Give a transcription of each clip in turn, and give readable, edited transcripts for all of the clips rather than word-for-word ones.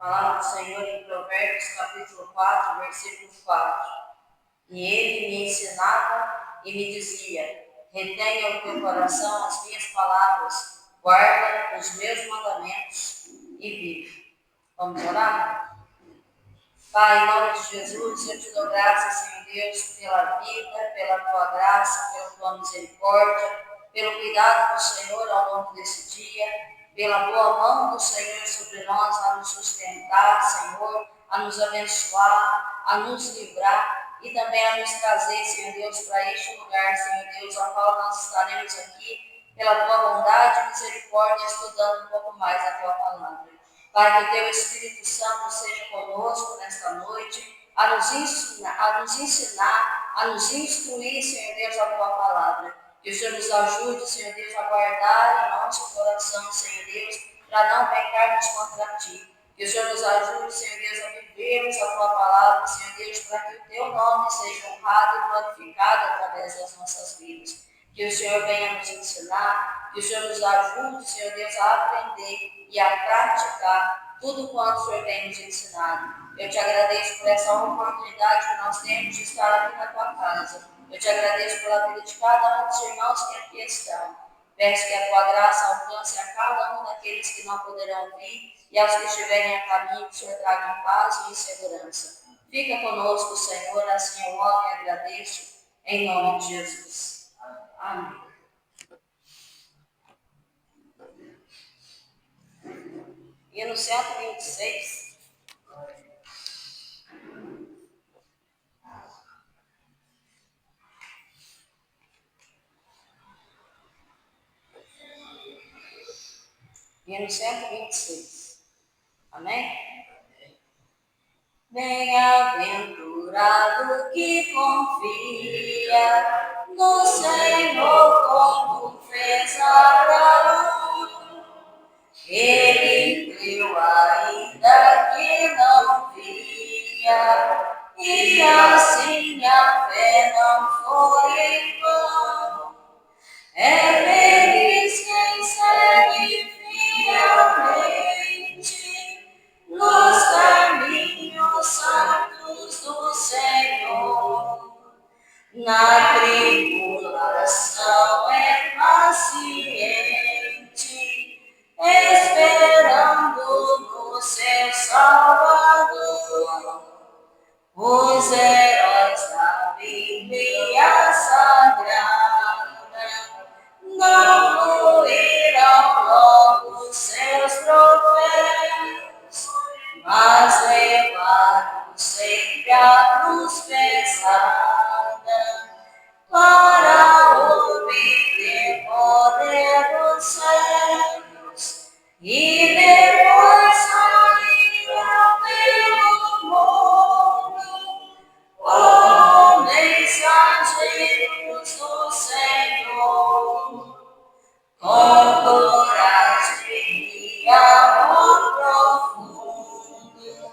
Palavra do Senhor em Provérbios, capítulo 4, versículo 4. E ele me ensinava e me dizia: retenha o teu coração as minhas palavras, guarda os meus mandamentos e vive. Vamos orar? Pai, em nome de Jesus, eu te dou graças, Senhor Deus, pela vida, pela tua graça, pela tua misericórdia, pelo cuidado do Senhor ao longo desse dia, pela boa mão do Senhor sobre nós a nos sustentar, Senhor, a nos abençoar, a nos livrar e também a nos trazer, Senhor Deus, para este lugar, Senhor Deus, ao qual nós estaremos aqui pela tua bondade e misericórdia, estudando um pouco mais a tua palavra. Pai, que teu Espírito Santo seja conosco nesta noite, a nos ensinar, a nos instruir, Senhor Deus, a tua palavra. Que o Senhor nos ajude, Senhor Deus, a guardar em nosso coração, Senhor Deus, para não pecarmos contra ti. Que o Senhor nos ajude, Senhor Deus, a vivermos a tua palavra, Senhor Deus, para que o teu nome seja honrado e glorificado através das nossas vidas. Que o Senhor venha nos ensinar, que o Senhor nos ajude, Senhor Deus, a aprender e a praticar tudo quanto o Senhor tem nos ensinado. Eu te agradeço por essa oportunidade que nós temos de estar aqui na tua casa. Eu te agradeço pela vida de cada um dos irmãos que aqui estão. Peço que a tua graça alcance a cada um daqueles que não poderão vir e aos que estiverem a caminho, que o Senhor traga em paz e em segurança. Fica conosco, Senhor, assim eu oro e agradeço, em nome de Jesus. Amém. E no 126. E no 126. Amém? Bem-aventurado que confia no Senhor, como fez Abraão. Ele creu ainda que não via, e assim a fé não foi em vão. É feliz quem segue fielmente nos caminhos santos do Senhor. Na tribulação é paciente, esperando no seu Salvador. Os heróis da Bíblia Sagrada não ruíram logo seus troféus, mas levaram sempre a cruz pesada para obter poder dos céus e depois saíram pelo mundo como mensageiros do Senhor, com coragem e amor profundo,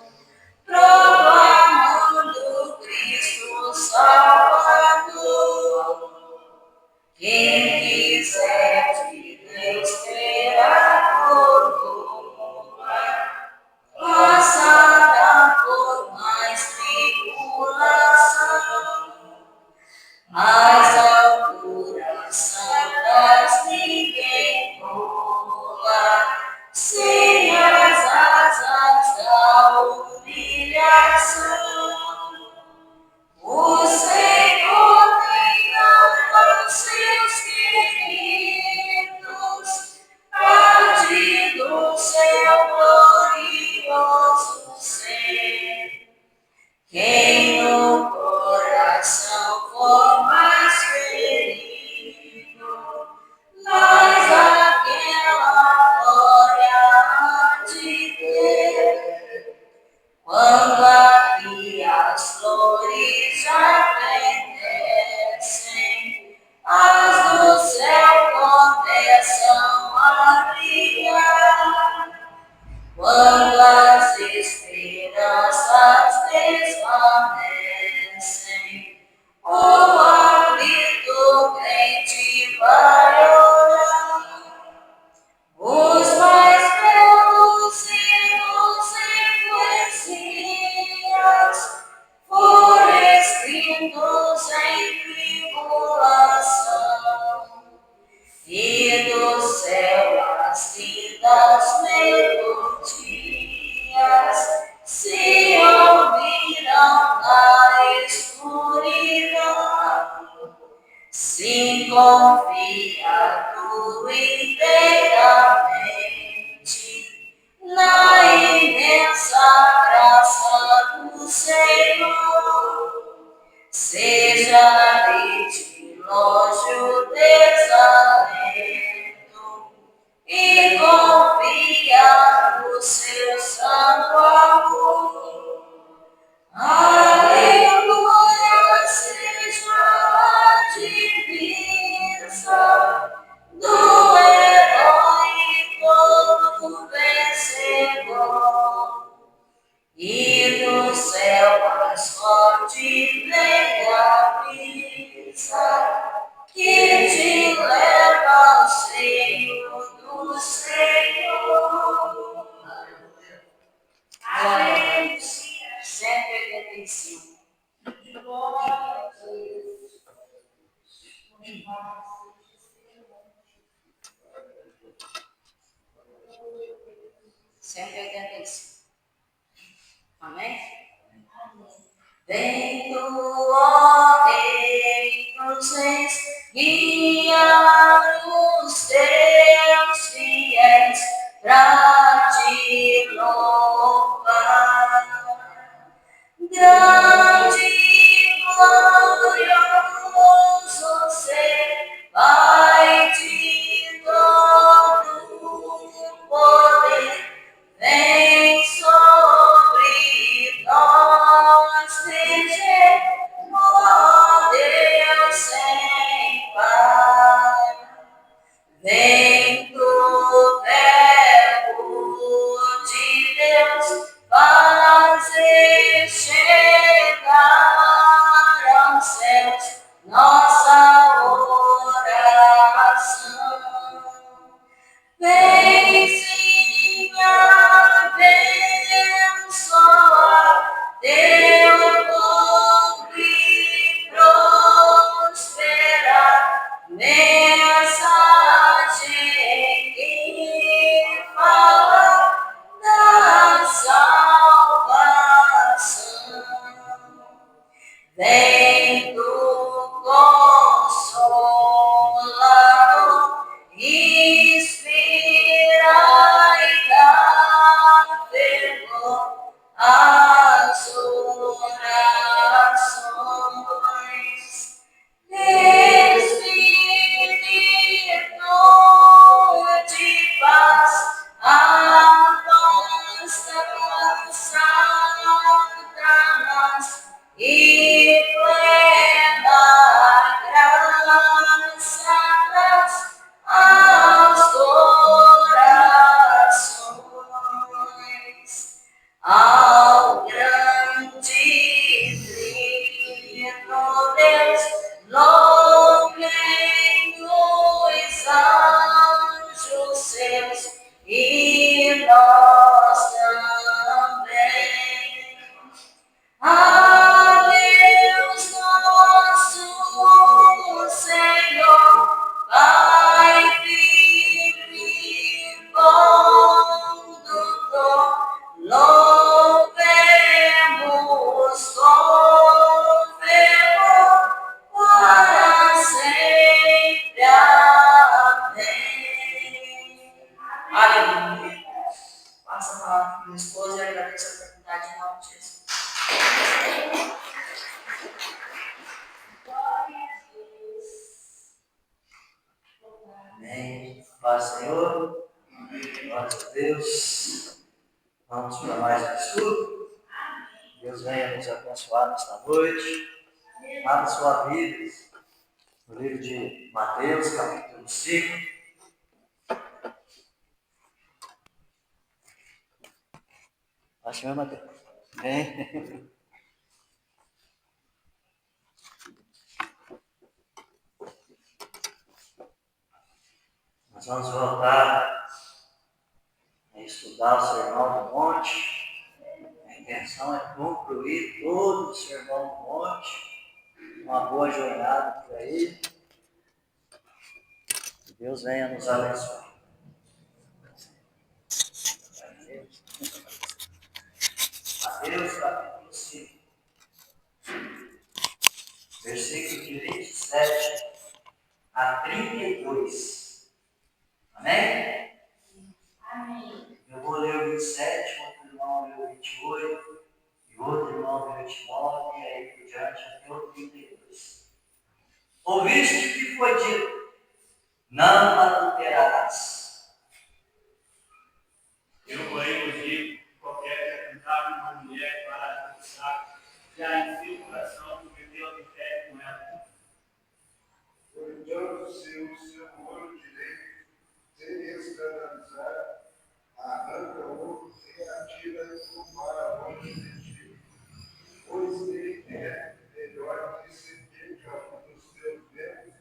proclamando Cristo Salvador. Quem seu santo amor. Aleluia, seja a divisa do herói todo vencedor. E do céu mais forte vem a brisa que te leva ao seio do Senhor. Aleluia. 185. 185. Amém? Vem tu, ó Rei, nos guiar os teus fiéis pra te louvar. Grande e glorioso ser, Pai de todo o poder, vem sobre nós reger, ó Deus sem par. Vem do verbo de Deus fazer chegar aos céus nossa oração. Vem sim abençoar teu povo e prosperar. Mensagem que fala da salvação. Vem do Consolador, inspira e dá fervor às orações. Espírito de paz, a paz da Satanás e plena graça traz aos corações. Ao grande Trino Deus, louvem os anjos seus e nós também. A Deus nosso Senhor, Pai, Filho e Condutor, louvemos com fervor para sempre. Amém. Aleluia. Passa a palavra para minha esposa e agradeço a oportunidade em nome de Jesus. Amém. Paz, Senhor. Glória a Deus. Vamos para mais um estudo. Deus venha nos abençoar nesta noite. Abra sua Bíblia no livro de Mateus, capítulo 5. Paz, Senhor, Mateus. Amém. Nós vamos voltar a estudar o Sermão do Monte. A intenção é concluir todo o Sermão do Monte. Uma boa jornada por aí. Que Deus venha nos abençoar. Mateus capítulo 5, versículo de 27 a 32. Amém? Amém. Eu vou ler o 27, outro irmão lê o 28, e outro irmão lê o 29, e aí por diante até o 32. Ouviste que foi dito: não adulterarás. Eu, porém, encontrava uma mulher para dançar, já em seu coração cometeu adultério com ela. Cortando seu olho direito, sem escandalizar, arranca-o e atira-o para longe de ti. Pois ele é melhor que se fica nos teus dedos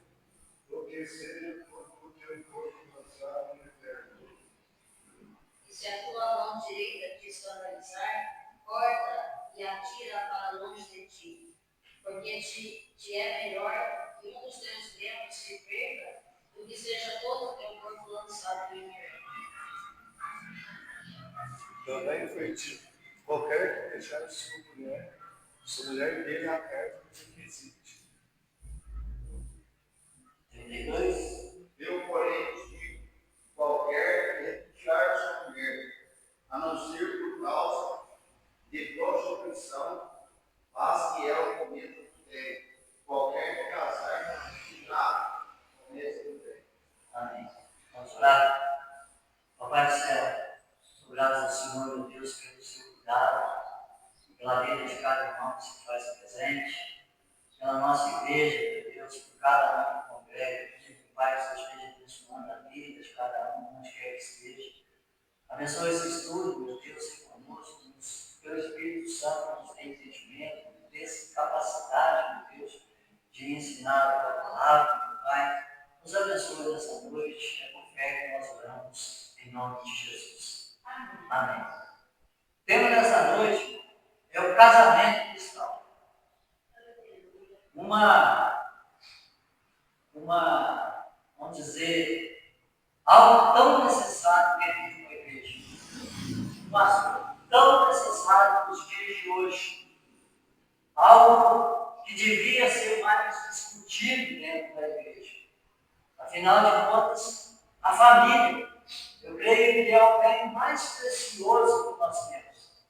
do que seja por o teu corpo lançado no inferno. E se a tua mão direita te escandalizar, corta e atira para longe de ti, porque te é melhor que um dos teus membros se perca do que seja todo o teu corpo lançado no inferno. Também foi dito: qualquer que deixar sua mulher dele a carta que existe. 32. Eu, porém, digo: qualquer que deixar sua mulher, a não ser por causa de prostituição, faz que ela cometa adultério. Qualquer que casar já cometa adultério. Amém. Vamos orar. Papai do céu, obrigado ao Senhor, meu Deus, pelo seu cuidado, pela vida de cada irmão que se faz presente, pela nossa igreja, meu Deus, por cada um que congrega aqui, que o Pai esteja abençoando a vida de cada um, onde quer que esteja. Abençoe esse estudo, meu Deus, e conosco, pelo Espírito Santo, nos dê entendimento, nos dê capacidade, meu Deus, de ensinar a tua palavra, meu Pai. Nos abençoe nessa noite, é com fé que nós oramos, em nome de Jesus. Amém. O tema dessa noite é o casamento cristão. Vamos dizer, algo tão necessário dentro de uma igreja. Um assunto tão necessário nos dias de hoje. Algo que devia ser mais discutido dentro da igreja. Afinal de contas, a família, eu creio que é o bem mais precioso que nós temos.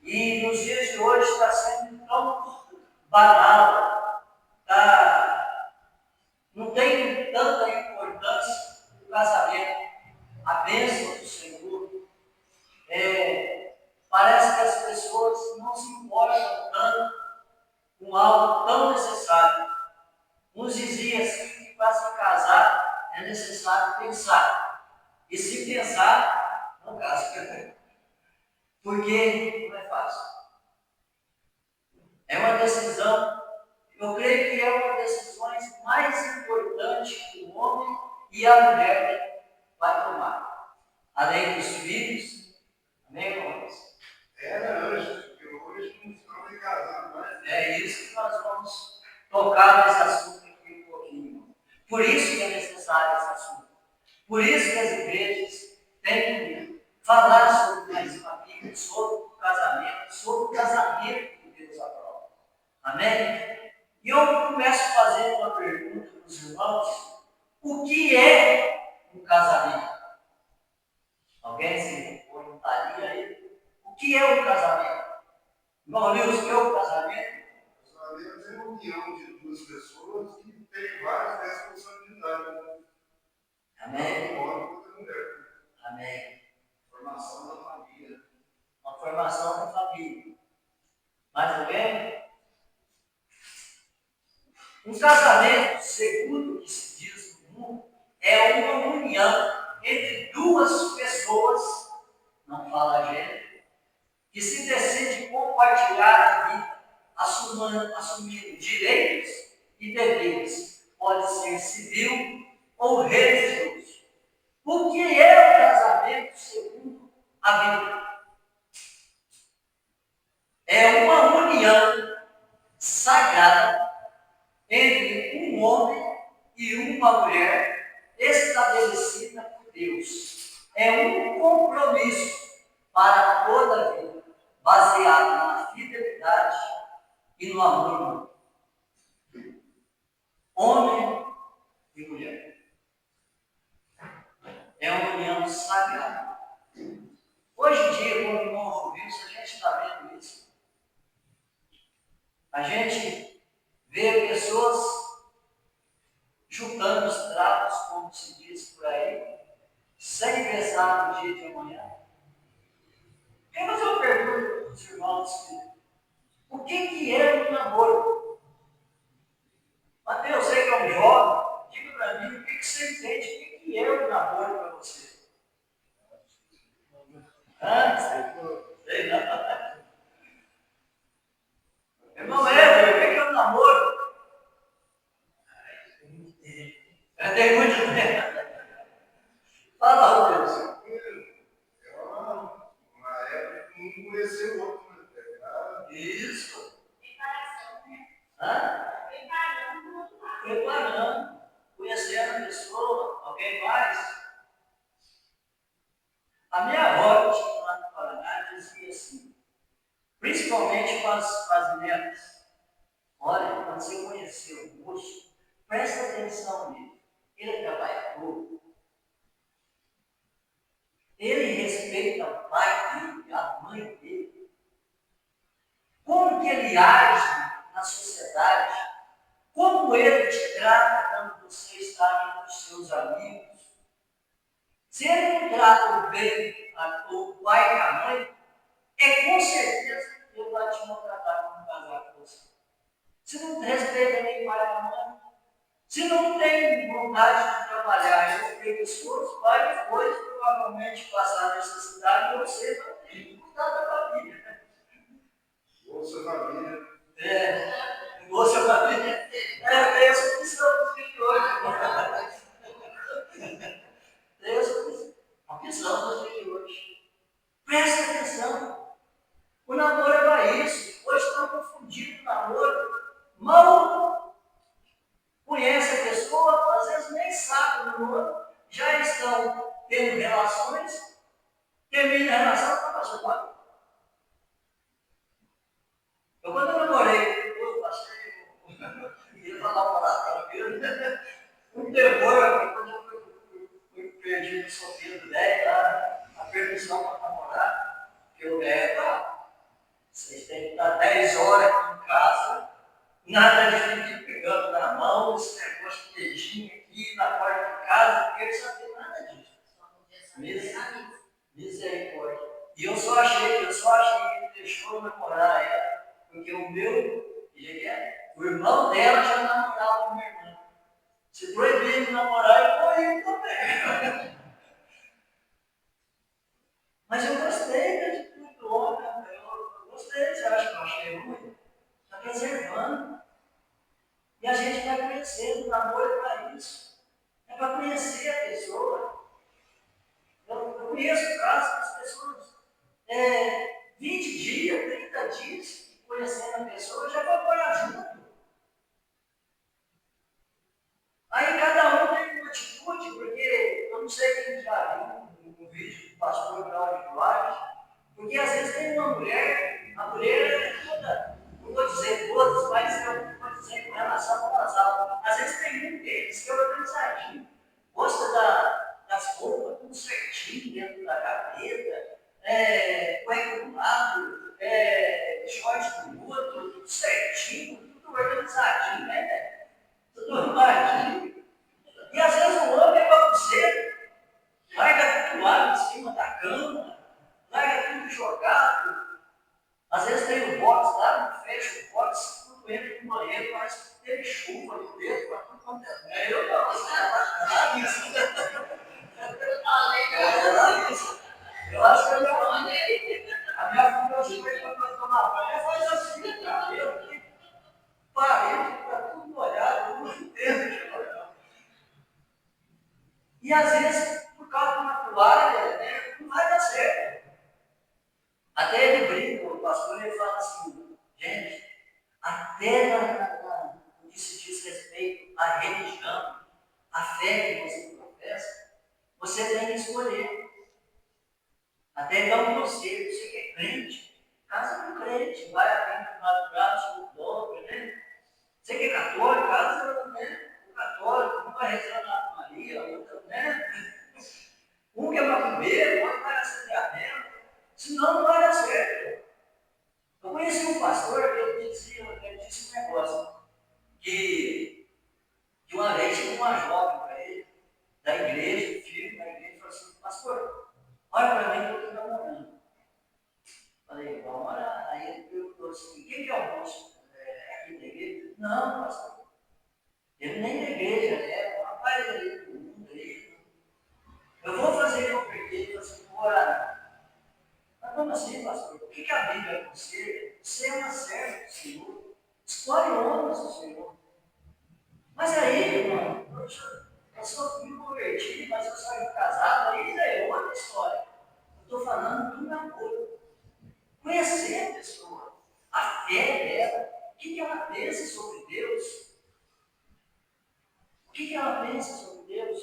E nos dias de hoje está sendo tão banal, não tem tanta importância o casamento, a bênção do Senhor. Parece que as pessoas não se importam tanto com algo tão necessário. Uns diziam assim que para se casar é necessário pensar. E se pensar, não casa. Porque não é fácil. É uma decisão, eu creio que é uma das decisões mais importantes que o homem e a mulher vai tomar. Além dos filhos, amém, irmãos? Era antes, porque hoje não estão nem casando mais. É isso que nós vamos tocar nesse assunto aqui um pouquinho. Por isso que é necessário esse assunto. Por isso que as igrejas têm que falar sobre mais família, sobre o casamento que Deus aprova. Amém? E eu começo fazendo uma pergunta para os irmãos: o que é um casamento? Alguém se voluntaria aí? O que é um casamento? Irmão Nilson, o que é um casamento? Casamento é uma união de duas pessoas que têm várias responsabilidades. Amém? Um homem e outra mulher. Amém. Formação da família. Uma formação da família. Mais ou menos? Um casamento, segundo o que se diz no mundo, é uma união entre duas pessoas, não fala gênero, que se decide compartilhar a vida, assumindo direitos e deveres. Pode ser civil ou religioso. O que é o casamento segundo a Bíblia? É uma união sagrada entre um homem e uma mulher estabelecida por Deus. É um compromisso para toda a vida, baseado na fidelidade e no amor. Homem e mulher. É uma união sagrada. Hoje em dia, como o irmão ouviu, a gente está vendo isso. A gente vê pessoas juntando os trapos, como se diz por aí, sem pensar no dia de amanhã. do Espírito. O que é o namoro? Mateus, você que é um jovem, diga para mim o que você entende, o que é o namoro para você? Sei não. Irmão Éder, o que é o namoro? Tem muito tempo. Fala, Deus. É uma época que um conheceu o outro, né? Isso. Hã? Preparando. Conhecendo a pessoa. Alguém mais? A minha avó, que tinha lá no Paraná, dizia assim, principalmente para as netas, olha, quando você conhecer o moço, presta atenção nele. Ele é trabalhador. Ele respeita o pai dele, a mãe dele. Como que ele age na sociedade? Como ele te trata quando você está entre os seus amigos? Se ele não trata bem o pai e a mãe, é com certeza que ele vai te maltratar quando casar com você. Se não respeita nem o pai e a mãe, se não tem vontade de trabalhar e preguiçoso, vai depois provavelmente passar necessidade e você vai ter que cuidar da família. Bolsa Família. Bolsa Família. É essa opção dos filhos hoje. É essa opção dos filhos hoje. Presta atenção. O namoro é para isso. Hoje estão confundindo o namoro. Mal conhece a pessoa, às vezes nem sabe o namoro, já estão tendo relações, termina a relação, está passando mal. Eu quando eu namorei, eu passei, ia falar uma palavrão aqui, um temor, quando eu fui perdido no solteiro 10 lá, a permissão para namorar, que eu vocês têm que estar 10 horas aqui em casa, nada de ficar pegando na mão, esse negócio de beijinho aqui na porta de casa, porque eles não têm nada disso. Misericórdia. E eu só achei que ele deixou eu namorar ela, porque o irmão dela já namorava com minha irmã. Se proibir de namorar, eu vou ir também. Mas eu gostei da atitude do homem, eu gostei, você acha que eu achei ruim? Está preservando. E a gente vai conhecendo, o namoro é para isso. É para conhecer a pessoa. Eu conheço casos das pessoas, 20 dias, 30 dias, conhecendo a pessoa, já vai morar junto. Aí cada um tem uma atitude, porque eu não sei quem já viu um vídeo do pastor Cláudio Duarte, porque às vezes tem uma mulher, a mulher é toda, não vou dizer todas, mas eu vou dizer com relação ao casal. Às vezes tem um deles que é organizadinho, gosta das roupas, tudo certinho dentro da gaveta, cueca do lado, short do outro, tudo certinho, tudo organizadinho, né, velho? Tudo arrumadinho. E às vezes o homem é bagunceiro, larga tudo lá em cima da cama, larga tudo jogado. Às vezes tem o box lá, não fecha o box, tudo entra no banheiro, parece que teve chuva no dedo, para tudo quanto é. Eu não, você é lá isso. Eu acho que a minha filha hoje foi quando tomar banho, faz assim, cabelo aqui, parede, está tudo molhado, tudo inteiro. E às vezes, por causa de uma toalha, não vai dar certo. Até ele brinca, o pastor ele fala assim, gente, até no que se diz respeito à religião, à fé que você professa, você tem que escolher. Até dá um conselho, você que é crente, casa com crente, vai abrir madrugada, no dobro, né? Você que é católico, casa, né? O católico, um vai rezar na Ave Maria, outro, né? Um que é macumbeiro, outro vai acender a vela, senão não vai dar certo. Eu conheci um pastor que ele disse um negócio, que uma vez tinha uma jovem para ele, da igreja, filho da igreja, falou assim, pastor, olha para mim que eu estou namorando. Falei, vamos orar. Aí ele Não, pastor. Ele nem na igreja é, rapaz ali do mundo aí. Eu vou fazer o que eu peguei, assim, vou orar. Mas como assim, pastor? O que a Bíblia aconselha? Você é uma serva do Senhor. Escolhe homens do Senhor. Mas aí, irmão, eu sou me converti, mas eu saio casado, aí já é outra história. Eu estou falando do namoro. Conhecer a pessoa, a fé dela, o que ela pensa sobre Deus. O que ela pensa sobre Deus?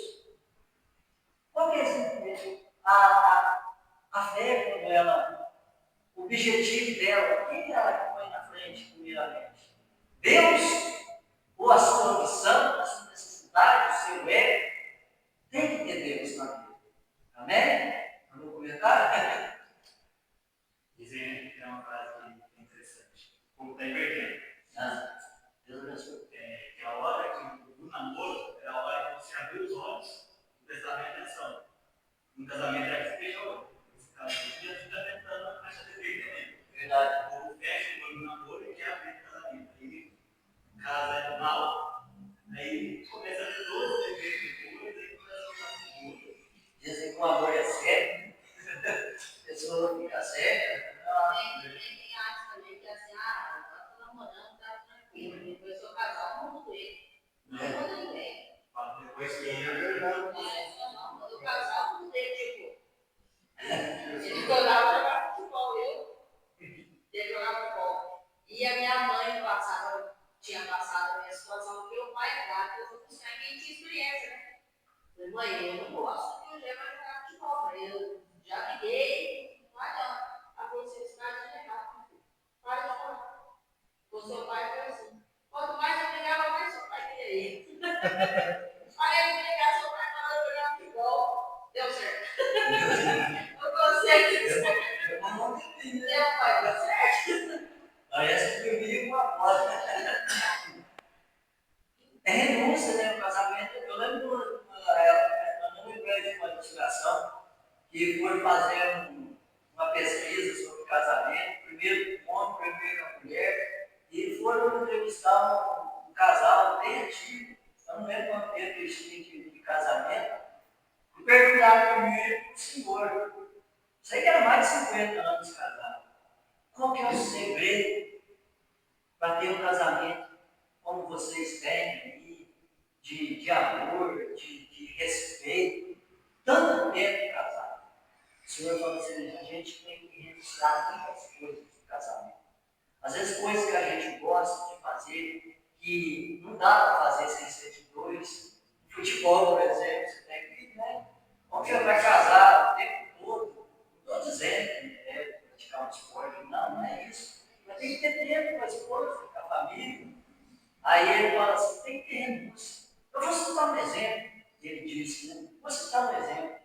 Qual que é esse entendimento? A fé, quando ela, o objetivo dela, o que ela põe na frente, primeiramente? Deus, ou a sua ambição, a sua necessidade, o seu ego, tem que ter Deus na vida. Amém? Vamos comentar? Dizem que é uma frase interessante. O povo está invertendo. Deus abençoe. Que a hora que o namoro é a hora que você abrir os olhos e prestar bem atenção. No casamento é que você fecha o olho. Esse casamento já fica tentando a caixa de ver também. Verdade. O povo fecha o olho no namoro e quer abrir o casamento. Aí casa é mal, aí começa a ver todos os defeitos depois, aí começa a ficar com o outro. Dizem que o amor é cego, a pessoa fica cega. Tem quem acha também que assim, tá namorando, tá tranquilo, depois se eu casar, eu mudo ele. Não muda ninguém. Depois que Quando eu casar, eu mudei, tipo. Ele jogava futebol, ele jogava futebol. E a minha mãe tinha passado a minha situação, porque o pai era eu fui buscar quem tinha experiência, né? Falei, mãe, eu não gosto que o Lê vai jogar futebol, mas eu já liguei, não vai não. A necessidade é legal, para de falar. O seu pai foi assim. Quanto mais eu brigava, mais seu pai queria ir. Aí eu brigar, seu pai falou jogar futebol, deu certo. Eu consegui. Deu, pai, deu certo. Parece que eu vi uma porta. É renúncia, né? O casamento. Eu lembro na época, eu não lembrei de uma investigação que foi fazer uma pesquisa sobre casamento, primeiro o homem, primeiro a mulher, e foram entrevistar um casal bem antigo, eu não lembro quanto tempo eles tinham de casamento, e perguntaram primeiro para o senhor, sei que era mais de 50 anos casado, qual que é o segredo para ter um casamento como vocês têm aí, de amor, de respeito, tanto tempo casado? O Senhor falou assim, a gente tem que renunciar muitas coisas do casamento. Às vezes coisas que a gente gosta de fazer, que não dá para fazer sem ser de dois. Futebol, por exemplo, você tem que, né? Como você vai casar o tempo todo? Não estou dizendo que é praticar um esporte, não é isso. Mas tem que ter tempo com a esposa, com a família. Aí ele fala assim, tem que ter renúncia. Eu vou citar um exemplo, ele disse, né? Vou citar um exemplo.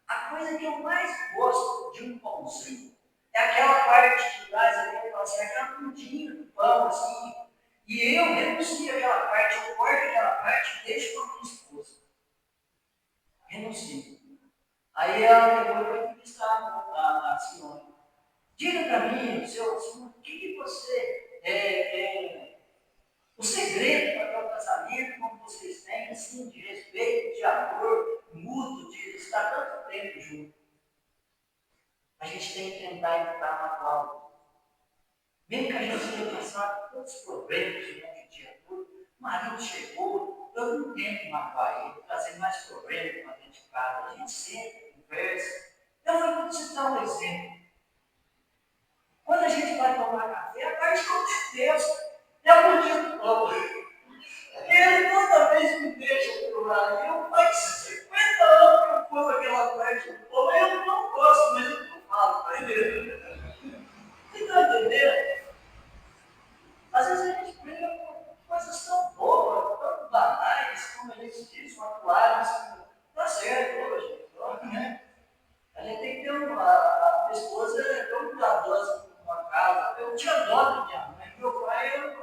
A coisa que eu mais gosto de um pãozinho é aquela parte de trás ali, assim, aquela pontinha do pão, assim. E eu renuncio àquela parte, eu corto aquela parte e deixo com a minha esposa. Renuncio. Aí ela pegou e foi entrevistar a senhora. Diga para mim, senhor, o que você o segredo para ter um casamento como vocês têm, assim, de respeito, de amor, mútuo, de estar tanto tempo junto. A gente tem que tentar evitar magoar. Mesmo que a gente tenha passado todos os problemas durante o dia todo, o marido chegou, eu não tento magoar ele, trazer mais problemas para dentro de casa. A gente senta, conversa. Eu vou citar um exemplo. Quando a gente vai tomar café, a parte de Deus é o dia do pão. Ele toda vez me deixa por lá. Eu faz 50 anos que eu como aquela parte do pão, eu não gosto, mas eu não falo para ele. Você está entendendo? Às vezes a gente briga por coisas tão bobas, tão banais, como a gente diz, uma toalha, assim, tá certo hoje, né? A gente tem que ter a minha esposa é tão cuidadosa com uma casa. Eu tinha dó da minha mãe, meu pai,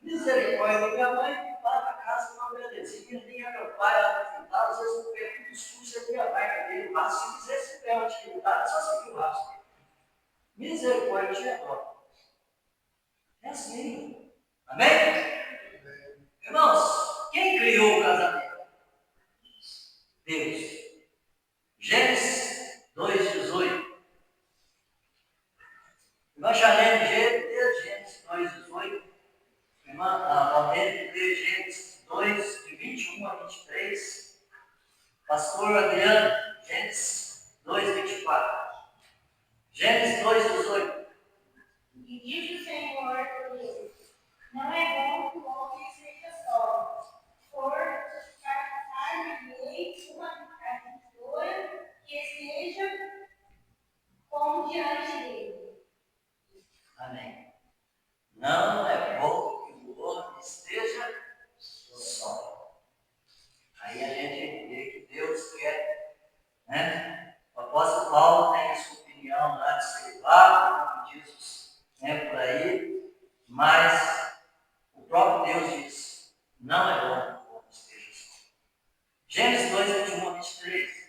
misericórdia, minha mãe limpava a casa com uma belezinha, vinha meu pai lá no quintal, às vezes eu pego tudo sujo, você via a marca dele, o rastro, se quisesse ter uma atividade, só seguir o rastro. Misericórdia, tinha dó. É assim. Amém? Irmãos, quem criou o casamento? Deus. Gênesis 2,18. Irmã Charlene, Gênesis 2,18. Irmã Valdene, Gênesis 2, de 21 a 23. Pastor Adriano, Gênesis 2, 24. Gênesis 2,18. E disse o Senhor Deus: não é bom que o homem seja só, por carne uma agricultura que esteja como diante dele. Amém. Não é bom que o homem esteja só. Aí a gente vê que Deus quer, né? O apóstolo Paulo tem a sua opinião lá de celibato, como diz, né, por aí, mas o próprio Deus diz: não é bom que o homem esteja só. Gênesis 2, 21 a 23.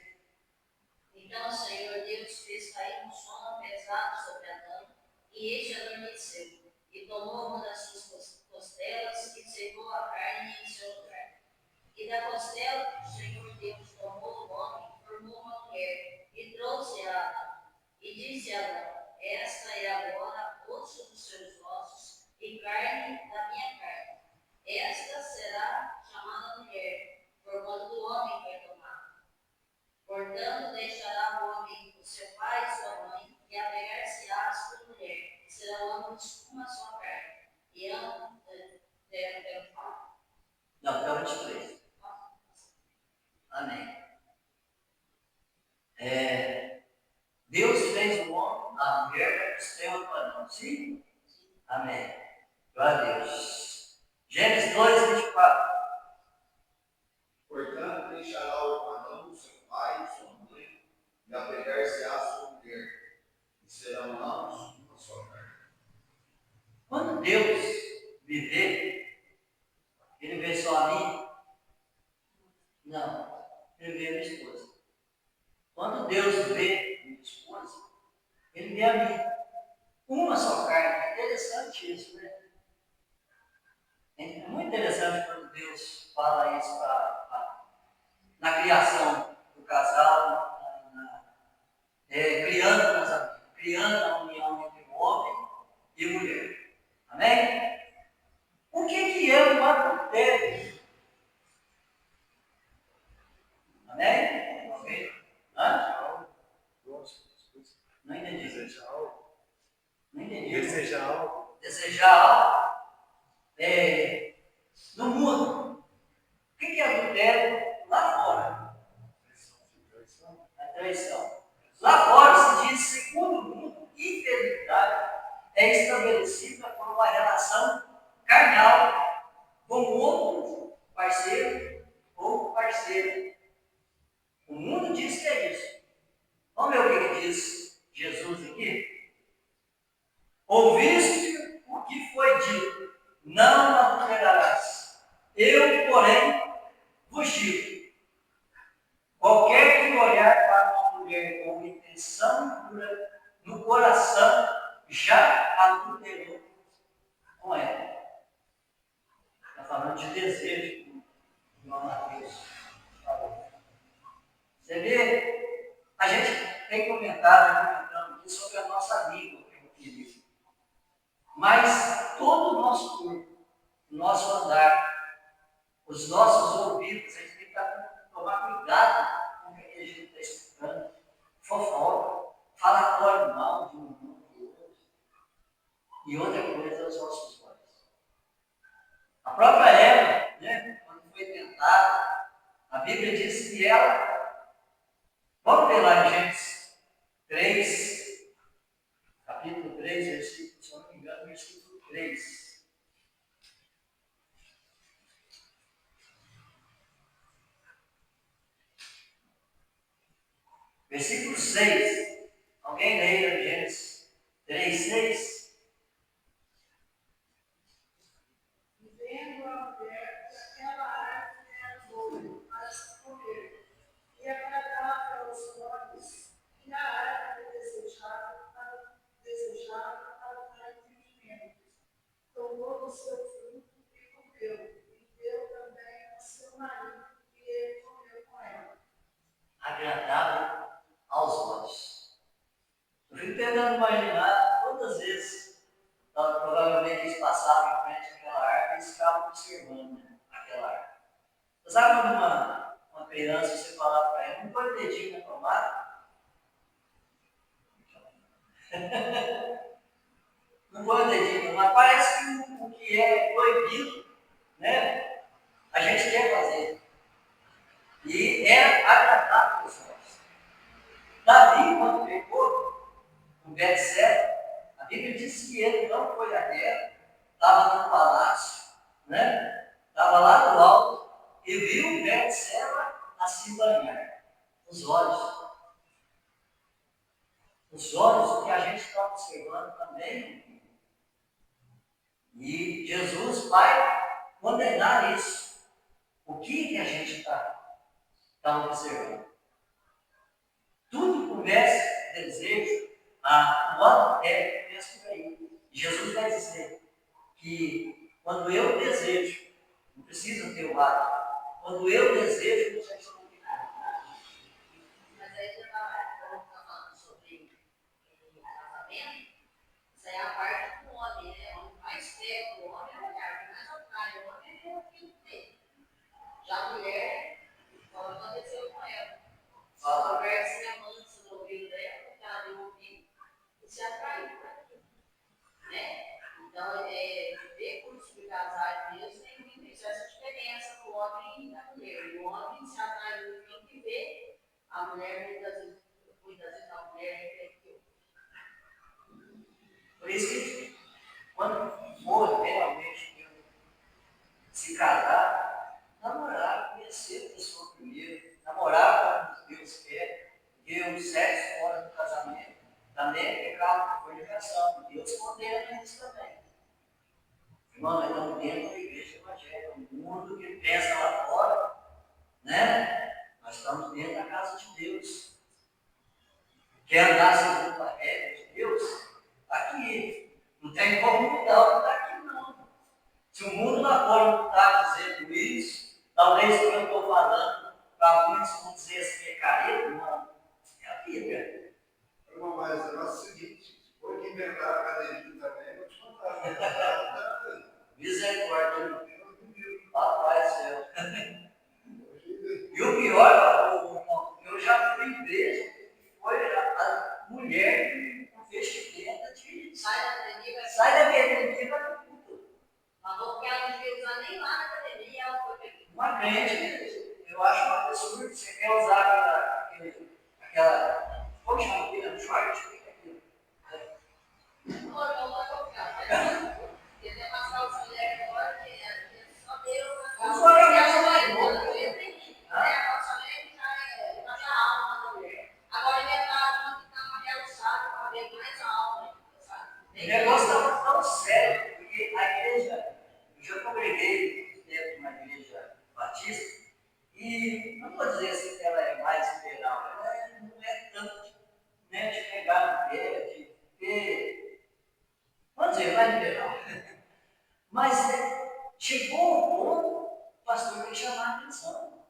Então o Senhor Deus fez cair um sono pesado sobre Adão, e este adormeceu, e tomou uma das suas costelas, e secou a carne em seu lugar. E da costela que o Senhor Deus tomou o homem, formou uma mulher, e trouxe a Adão. E disse a Adão: esta é agora osso dos seus ossos, e carne da minha carne. Esta será chamada mulher, porquanto do homem foi tomada. Portanto, deixará o homem o seu pai e sua mãe, e apegar-se-á à sua mulher, e serão ambos uma só carne. E ambos terão fome. Não, até o 23. Amém. Deus fez o homem, a mulher, costela do Adão. Sim? Amém. Glória a Deus. Gênesis 2, 24. Portanto, deixará o Adão seu pai e sua mãe, e apegar-se à sua mulher, e serão ambos uma só carne. Quando Deus me vê, Ele vê só a mim? Não. Ele vê a minha esposa. Quando Deus vê a minha esposa, Ele vê a mim. Uma só carne. É interessante isso, né? É muito interessante quando Deus fala isso na criação do casal, criando o casamento, criando a união entre homem e mulher. Amém? O que é o adultério? Amém? Amém? Hã? Não entendi. Desejar algo. Não entendi. Desejar algo. Desejar algo no mundo. O que é adultério lá fora? A traição. Lá fora se diz, segundo o mundo, infidelidade é estabelecida por uma relação carnal com outro parceiro ou parceira. O mundo diz que é isso. Vamos ver o que diz Jesus aqui? Ouviste o que foi dito: não adulterarás. Eu, porém, vos digo: qualquer que olhar para uma mulher com intenção impura no coração, já adulterou com ela. Está falando de desejo, irmão Mateus. Você vê, a gente tem comentando aqui sobre a nossa língua, meu querido. Mas todo o nosso corpo, o nosso andar, os nossos ouvidos, a gente tem que tomar cuidado com o que a gente está escutando. Fofoca, falatório mal de um do outro. E outra coisa, os nossos olhos. A própria Eva, né, quando foi tentada, a Bíblia diz que ela, vamos ver lá em Gênesis 3, capítulo 3, versículo, se eu não me engano, versículo 3. Versículo 6. Alguém leia Gênesis 3, 6? Vendo a mulher que aquela árvore era boa para se comer, e agradável aos olhos, e a árvore desejada para o entendimento. Tomou do seu fruto e comeu, e deu Então, provavelmente eles passavam em frente àquela árvore e ficavam observando, né, aquela árvore. Você sabe quando uma criança, você falar para ela, não põe o dedinho na tomada? Não põe o dedinho, mas parece que o que é proibido, né, a gente quer fazer. E era agradável aos olhos. Davi, quando pegou o Betseba, a Bíblia diz que ele não foi à guerra, estava no palácio, né? Estava lá no alto e viu Betseba a se banhar. Os olhos. Os olhos que a gente está observando também. E Jesus vai condenar isso. O que a gente está observando? Tudo começa desejo, o adultério começa por aí. Jesus vai dizer que quando eu desejo, não precisa ter o ato, quando eu desejo, eu já estou ficando. Mas aí já estava falando sobre casamento, isso aí é a parte do homem, né? O mais feio do homem é a mulher, o mais otário do homem é aquilo dele. Já a mulher, como aconteceu com ela. A mulher se amansa no ouvido dela, porque ela deu ouvido e se atraiu para aquilo. Né? Então, viver curso de casais mesmo tem muito isso, essa diferença do homem e da mulher. O homem se atrai muito que vê, a mulher muitas vezes a mulher refletiu. Por isso que, quando for realmente se casar, namorar, conhecer a pessoa primeiro, namorar como Deus quer, porque o sexo fora do casamento também é pecado, fornicação. Deus condena isso também. Irmão, nós estamos dentro da igreja evangélica, um mundo que pensa lá fora, né? Nós estamos dentro da casa de Deus. Quer andar segundo a regra de Deus? Está aqui. Não tem como mudar o que está aqui, não. Se o mundo lá fora não está dizendo isso, talvez o que eu estou falando, para muitos vão dizer assim, é careta, não. É a Bíblia. Irmão, mas é o seguinte, foi que inventaram a cadeirinha também, vou te contar. Misericórdia. Papai do céu. E o pior, eu já fui em igreja, foi a mulher com vestimenta de. Sai da academia, Sai da academia, vai pro culto. falou que ela não devia usar nem lá na academia, ela foi pedir. Uma crente, eu acho um absurdo. Você quer usar aquela. Como chama aquilo? Short? O que é aquilo? Não vai colocar. Quer dizer, passar os mulheres agora, que só Deus na casa. Só eu Ela mesmo, vai né? a nossa lei já é a alma da mulher. Agora inventaram uma que está amarelada para ver mais a alma, sabe? O negócio estava tão sério, porque a igreja, eu já congreguei dentro de uma igreja batista, e não vou dizer assim que ela é mais liberal, ela não é tanto de pegar no pé, de ter, vamos dizer, mais liberal. Mas chegou um ponto, o pastor veio chamar a atenção.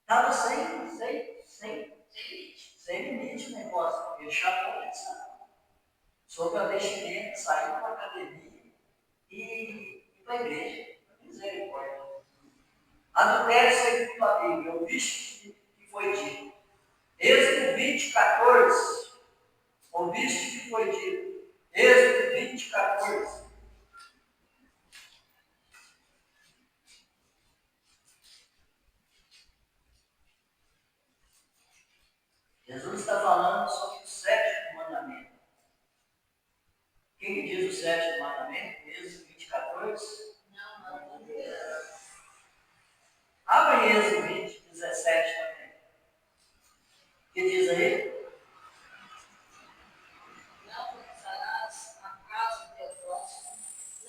Estava sem limite o negócio. Ele chamou a atenção. Sobre a vestimenta, saiu para a academia e para a igreja. Misericórdia. Adultério segundo a Bíblia, o visto que foi dito. Êxodo 20, 14. O visto que foi dito. Êxodo 20, 14. Jesus está falando sobre o sétimo mandamento. O que diz o sétimo mandamento? Êxodo 20, 14. Não. Abra em Êxodo 20, 17 também. O que diz aí? Não cobiçarás a casa do teu próximo,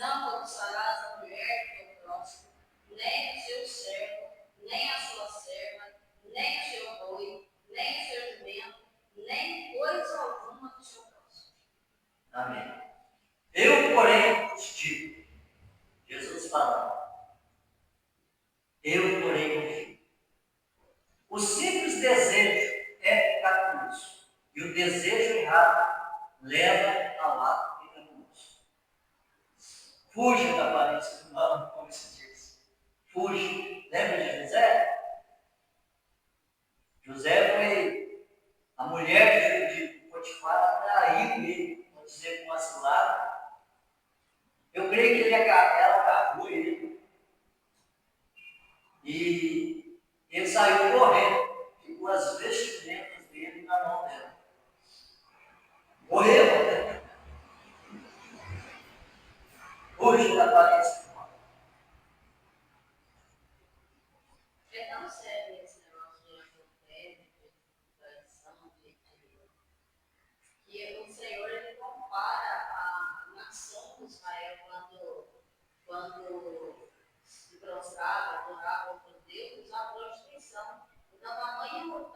não cobiçarás a mulher do teu próximo, nem o seu servo, nem a sua serva, nem o seu boi, nem o seu jumento, nem coisa alguma do seu próximo. Amém. Eu, porém, vos digo, Jesus falando, eu, porém, vos digo, o simples desejo é pecaminoso. Fuja da aparência humana, como se diz. Fuja. Lembra de José? José foi a mulher de Potifar, traiu ele, vou dizer com uma cilada. Eu creio que ela agarrou ele. E ele saiu correndo, ficou as vestimentas dele na mão dela. Morreu, né? Hoje da aparência. É tão sério esse negócio de adultério, de traição, que o Senhor ele compara a nação de Israel quando se prostrava, adorava outro Deus, a prostituição. Então, tamanho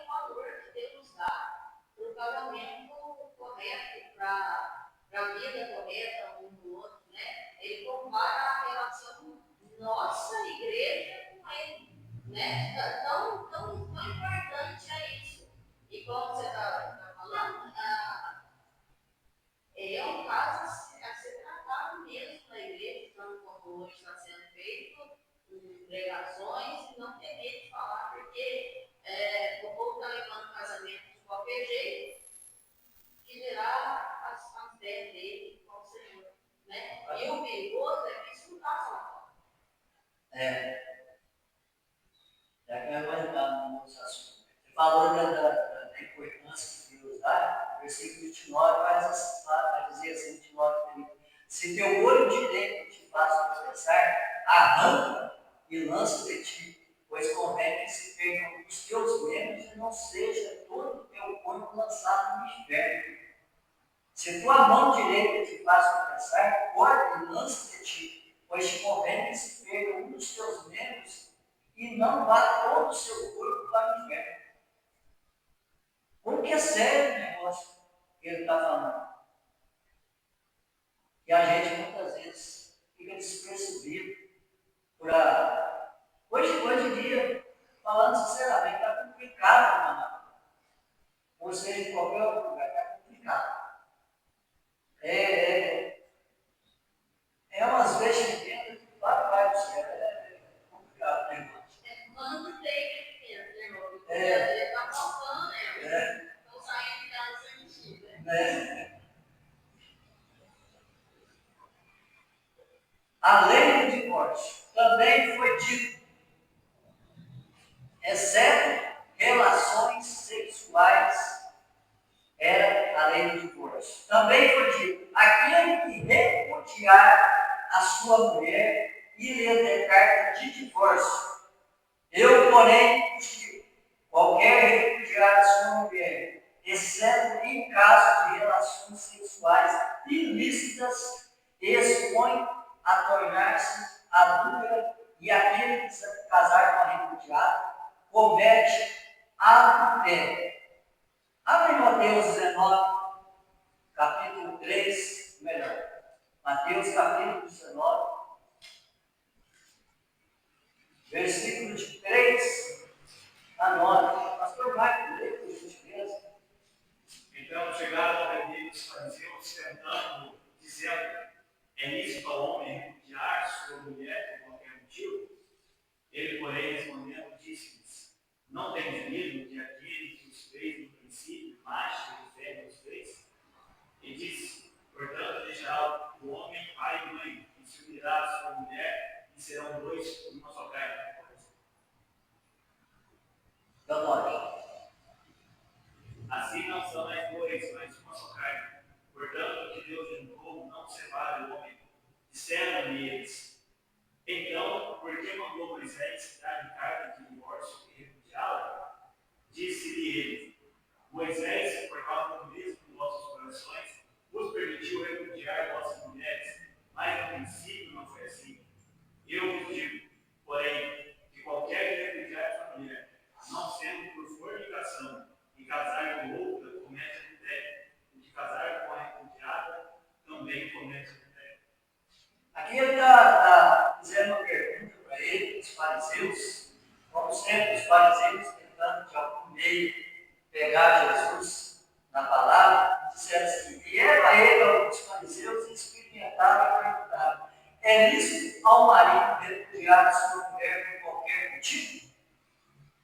valor que Deus dá para o casamento correto, para a vida correta um do outro, né? Ele compara a relação nossa igreja com ele, né? Tão importante é isso. E como você está falando, é um caso a ser tratado mesmo na igreja, tanto como hoje está sendo feito, em pregações, e não ter medo de falar, porque o povo está levando o casamento de qualquer jeito, que dirá as ideias dele com o Senhor. Né? E o perigoso é que isso não está só. Já que vai entrar no nosso assunto. Você falou da importância que Deus dá, o versículo 29 vai dizer assim, 29, 30. Se teu olho direito te faz tropeçar, arranca e lança de ti, pois convém que se percam os teus membros e não seja todo o teu corpo lançado no inferno. Se tua mão direita te faz tropeçar, corta e lança de ti, pois te convém que se perca um dos teus membros e não vá todo o seu corpo para o inferno. Porque é sério o negócio que ele está falando. E a gente muitas vezes fica despercebido por a... Hoje em dia, falando sinceramente, está complicado, mano. Ou seja, em qualquer outro lugar, está complicado. É umas vestimentas que vai do céu. É complicado o negócio. Quando tem que irmão, porque está faltando, né? Estão saindo de casa sem mentira. A lei do divórcio também foi dito, exceto relações sexuais, era a lei do divórcio. Também foi dito, aquele que repudiar a sua mulher e lhe der carta de divórcio, eu, porém, digo, qualquer repudiar a sua mulher, exceto em caso de relações sexuais ilícitas, expõe a tornar-se adúltera, e aquele que se casar com a repudiada comete adultério. Abre Mateus 19, capítulo 3, melhor. Mateus capítulo 19, versículo de 3 a 9. Pastor Marco, lê por gentileza. Então chegaram ao rei dos fariseus, tentando, dizendo: é lícito ao homem repudiar sua mulher por qualquer motivo? Ele, porém, respondendo, disse-lhes: não tendes lido que aquele que os fez no princípio, macho e fêmea os fez? E disse: portanto, deixará o homem pai e mãe, e se unirá a sua mulher, e serão dois uma só carne. Então, olha. Assim não são mais dois, mas uma só carne. Portanto, o que Deus juntou, não separe o homem. Disseram-lhe eles: então, por que mandou Moisés dar carta de divórcio e repudiá-la? Disse-lhe ele: Moisés, por causa do mesmo dos vossos corações, vos permitiu repudiar vossas mulheres, mas no princípio não foi assim. Eu vos digo, porém, que qualquer que repudiar sua mulher, não sendo por fornicação, e casar com outra, comete adultério. O que casar com a repudiada, também comete adultério. Aqui ele está fazendo uma pergunta para ele, os fariseus, como sempre, os fariseus tentando de algum meio pegar Jesus na palavra, disseram assim, vieram a ele alguns fariseus e experimentaram e perguntaram, É lícito ao marido repudiar a sua mulher por qualquer motivo?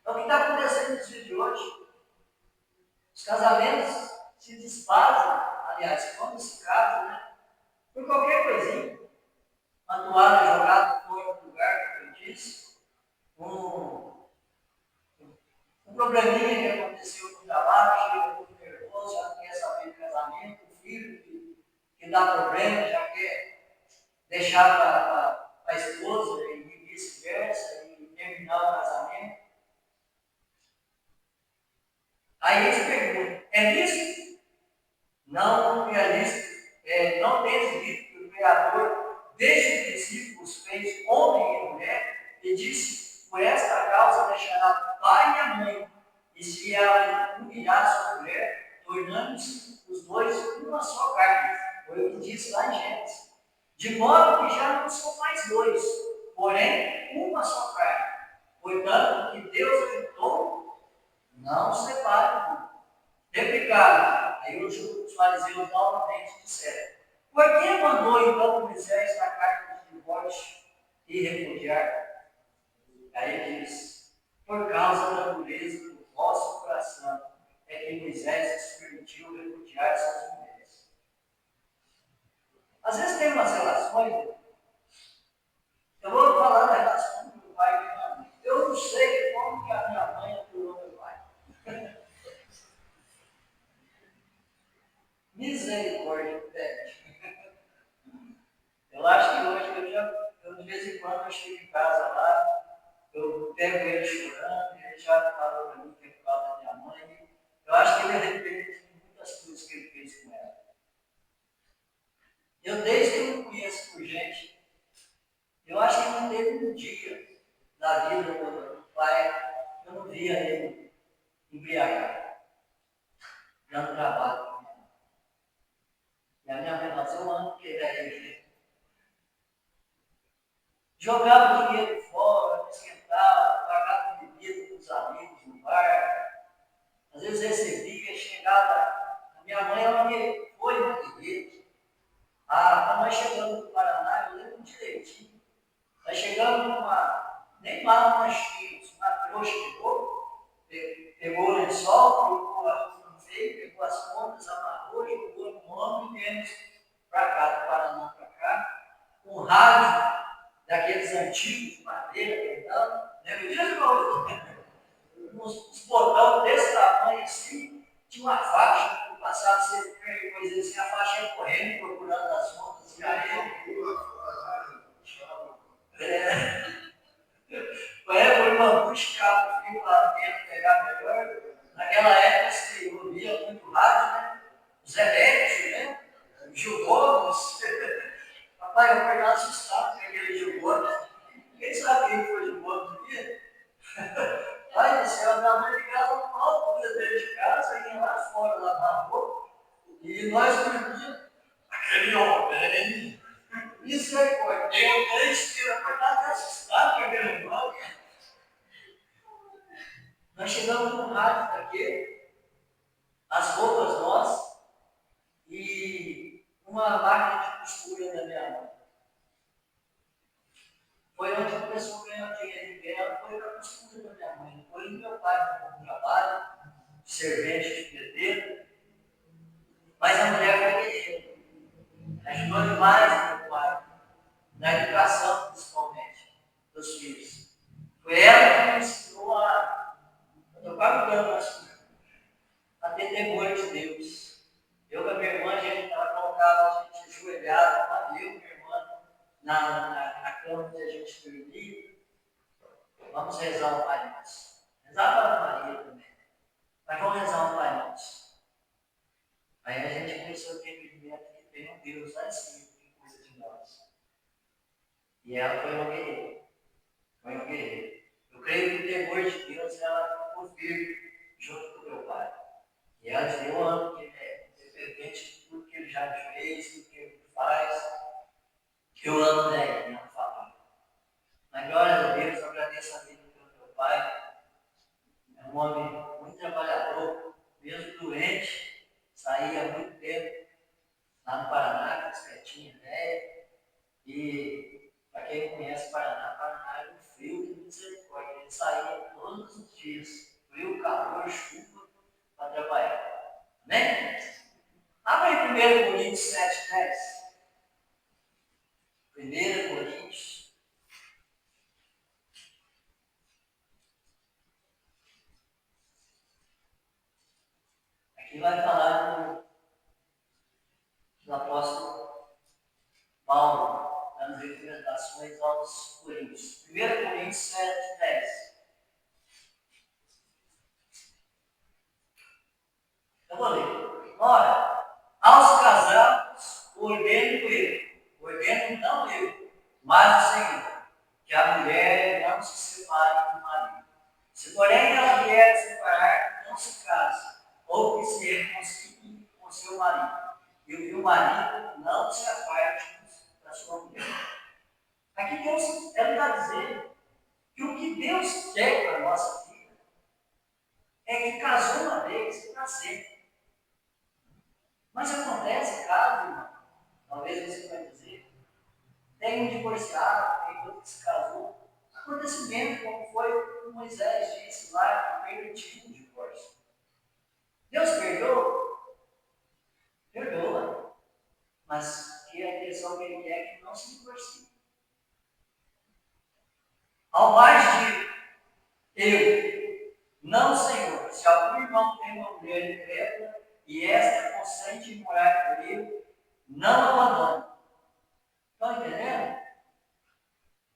É o que está acontecendo nos dias de hoje. Os casamentos se desfazem, aliás, quando se casam, né? Por qualquer coisinha. Uma toalha jogada fora do lugar, como eu disse, um probleminha que aconteceu no trabalho, chega muito nervoso, já não quer saber do casamento, o filho que dá problema, já quer deixar para a esposa e vice-versa, e terminar o casamento. Aí eles perguntam, é lícito? Não é lícito. Não tem dito que o Criador, desde o princípio, os fez homem e mulher, e disse, por esta causa deixará o pai e a mãe, e se ela humilhar sua mulher, tornando-se os dois uma só carne. Foi o que disse lá em Gênesis. De modo que já não são mais dois, porém uma só carne. Portanto, o que Deus juntou, não separe o mundo. Replicaram. Aí os fariseus novamente disseram: por que mandou então Moisés na carta de divórcio e repudiar? Aí ele diz: por causa da dureza do vosso coração é que Moisés se permitiu repudiar suas mulheres. Às vezes tem umas relações, eu vou falar da relação do meu pai e da minha mãe. Eu não sei como que a minha mãe atuou meu pai. Misericórdia, pede. Eu acho que hoje eu de vez em quando eu chego em casa lá, eu pego ele chorando, ele já falou para mim que é por causa da minha mãe. Eu acho que ele arrepende de muitas coisas que ele fez com ela. Eu, desde que eu me conheço por gente, eu acho que não teve um dia na vida do pai que eu não via ele embriagado, dando trabalho para mim. E a minha mãe nasceu um ano que ele era ele. Jogava dinheiro fora, esquentava, pagava bebida com os amigos no bar. Às vezes recebia, chegava. A minha mãe, ela foi uma guerreira. A mãe chegando do Paraná, eu lembro direitinho. Nós chegamos nem mal nós tínhamos, uma trouxa pegou o lençol, colocou a roupa no meio, pegou as pontas, amarrou, jogou no ombro e viemos para cá, do Paraná para cá, com rádio daqueles antigos de madeira, então, lembra disso, Paulo? Uns botões desse tamanho assim, tinha uma faixa, no passado você pega coisa assim, a faixa ia correndo, procurando as ondas de areia. Foi uma busca, o fio lá dentro, pegar melhor. Naquela época se ouvia muito rádio, né? Os elétricos, né? Os Gil Gomes. Papai, eu acordava assustado com aquele Gil Gomes. Quem sabe quem foi Gil Gomes no dia? Pai do céu, minha mãe ligava uma altura dentro de casa, ia lá fora, lavar a roupa, e nós dormíamos. Aquele homem, misericórdia, eu crente que eu acordava assustado com aquele homem. Nós chegamos no rádio daquele, as roupas nossas, e uma máquina de costura da minha mãe. Foi onde começou a ganhar dinheiro dela, foi para a costura da minha mãe. Depois meu pai foi para o trabalho, servente de pedreiro, mas a mulher foi guerreira. Ajudou demais meu pai, na educação principalmente, dos filhos. Foi ela que me ensinou a tocar o piano, a ter temor de Deus. Eu e a minha irmã, a gente colocava a gente ajoelhada, eu e minha irmã, na cama onde a gente dormia. Vamos rezar o Pai Nosso. Rezar para a Maria também. Mas vamos rezar o Pai Nosso. Aí a gente começou a entender que tem um Deus lá em cima que cuida de nós. E ela foi uma guerreira. Foi uma guerreira. Eu creio que o temor de Deus ela ficou firme junto com o meu pai. E ela disse: eu amo que ele é independente de tudo que ele já fez, tudo que ele faz. Eu amo minha família. Mas glória a Deus, eu agradeço a vida do meu pai. É um homem muito trabalhador, mesmo doente, saía há muito tempo lá no Paraná, com as petinhas velhas, e 7:10. 1 Coríntios. Aqui vai falar do apóstolo Paulo, dando recomendações aos Coríntios. 1 Coríntios 7:10. Eu vou ler. Ora, aos casados ordeno não eu, mas o Senhor, que a mulher não se separe do marido. Se porém ela vier separar, não se case, ou que se reconcilie com seu marido, e o marido não se aparte da sua mulher. Aqui Deus está dizendo que o que Deus quer para a nossa vida é que casou uma vez para sempre. Mas acontece caso, irmão, talvez você vai dizer, tem um divorciado, tem outro que se casou. Acontecimento como foi o Moisés disse lá, que permitiu o divórcio. Deus perdoa? Perdoa. Mas que a intenção que ele quer é que não se divorcie. Ao mais eu, não, Senhor, se algum irmão tem uma mulher incrédula e esta consente em morar com ele, não abandone. Estão entendendo?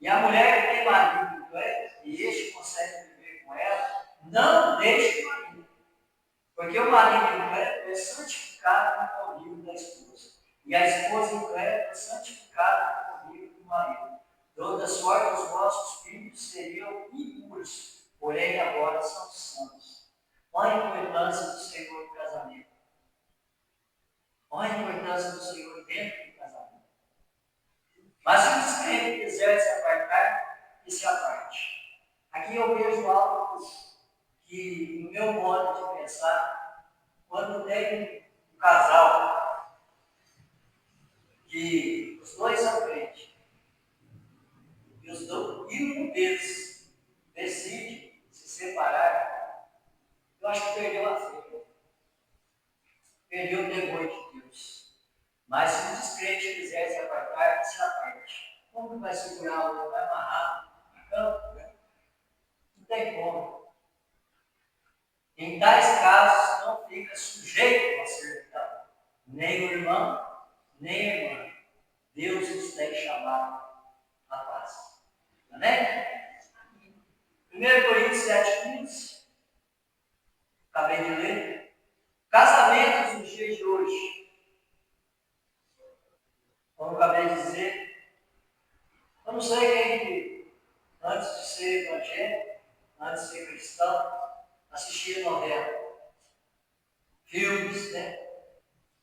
E a mulher que tem marido incrédulo e este consegue viver com ela, não deixe o marido. Porque o marido incrédulo é santificado no convívio da esposa. E a esposa incrédula é santificada no convívio do marido. Toda sorte os vossos filhos seriam impuros, porém agora são santos. Olha a importância do Senhor no casamento. Olha a importância do Senhor dentro do casamento. Mas se o descrente quiser se apartar, que se aparte. Aqui eu vejo algo que, no meu modo de pensar, quando tem um casal que os dois são crentes, e um deles decide se separar, eu acho que perdeu a fé, perdeu o temor de Deus. Mas se o descrente quiser se apartar, se aparte. Como que vai segurar o outro? Vai amarrar na cama? Não tem como. Em tais casos, não fica sujeito a servidão, nem o irmão, nem a irmã. Deus os tem chamado à paz. Amém? 1 Coríntios 7:15. Acabei de ler. Casamentos nos dias de hoje. Como acabei de dizer, eu não sei quem que, antes de ser evangélico, antes de ser cristão, assistia novela, filmes, né?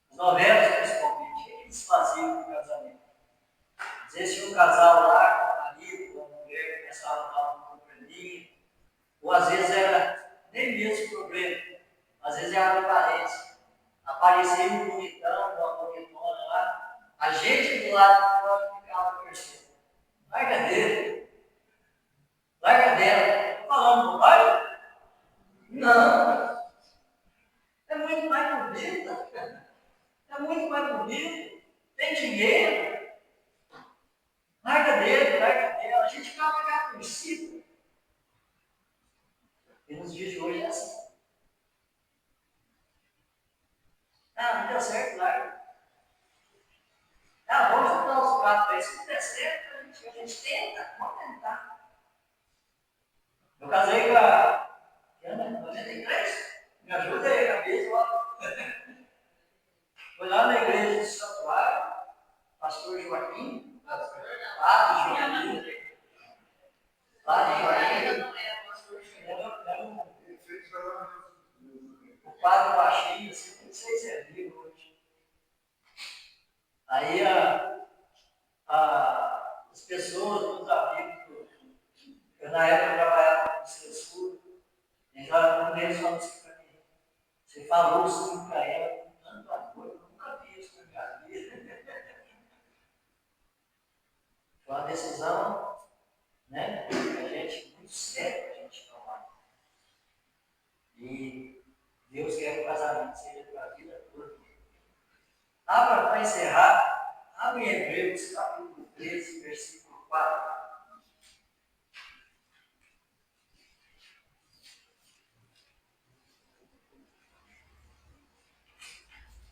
As novelas principalmente, o que eles faziam no casamento? Às vezes tinha um casal lá, com um marido, com uma mulher, começava a dar um probleminha, ou às vezes era nem mesmo problema, às vezes era uma aparência. Aparecia um bonitão, uma bonitona lá, a gente do lado de fora ficava torcendo. Larga dele, larga dela. Estou falando bobagem? Não. É muito mais bonita. É muito mais bonito. Tem dinheiro. Larga dele, larga dela. A gente ficava lá torcida. E nos dias de hoje é assim. Ah, não deu certo, larga. Ah, vamos juntar os pratos aí. Se não der certo, a gente tenta. Vamos tentar. Eu casei com a Ana, 93. Me ajuda aí, a cabeça, ó. Foi lá na igreja de Santuário, pastor Joaquim, padre Joaquim, era o padre baixinho, assim, não sei se é vivo hoje. Aí as pessoas, os amigos, eu na época trabalhava no Cesur, então um deles falou assim para mim, você falou assim para ela com tanto amor, eu nunca vi isso na minha vida. Foi uma decisão, né, a gente, muito séria a gente tomar. E Deus quer que o casamento seja para a vida toda. Abra para encerrar. Abre em Hebreus, capítulo 13, versículo 4.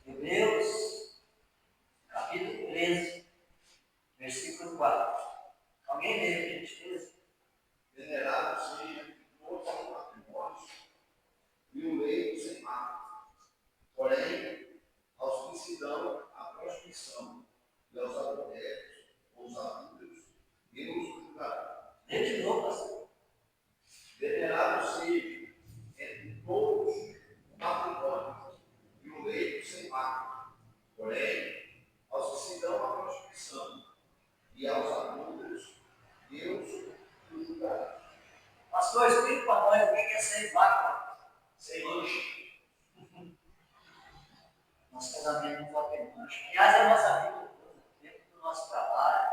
Hebreus, capítulo 13, versículo 4. Alguém lê, por gentileza? Venerado seja todos os matrimônios e o leito sem mácula. Porém, aos que se dão à prostituição e aos adultérios, aos adúlteros, Deus julgará. Lê de novo, pastor. Venerado seja entre todos os matrimônios e o leito sem mácula. Porém, aos que se dão à prostituição e aos adúlteros, Deus julgará. Pastor, explica para nós o que é sem mácula. Sem mancha. Nosso casamento não pode ter mancha. Aliás, é a nossa vida toda, dentro do nosso trabalho,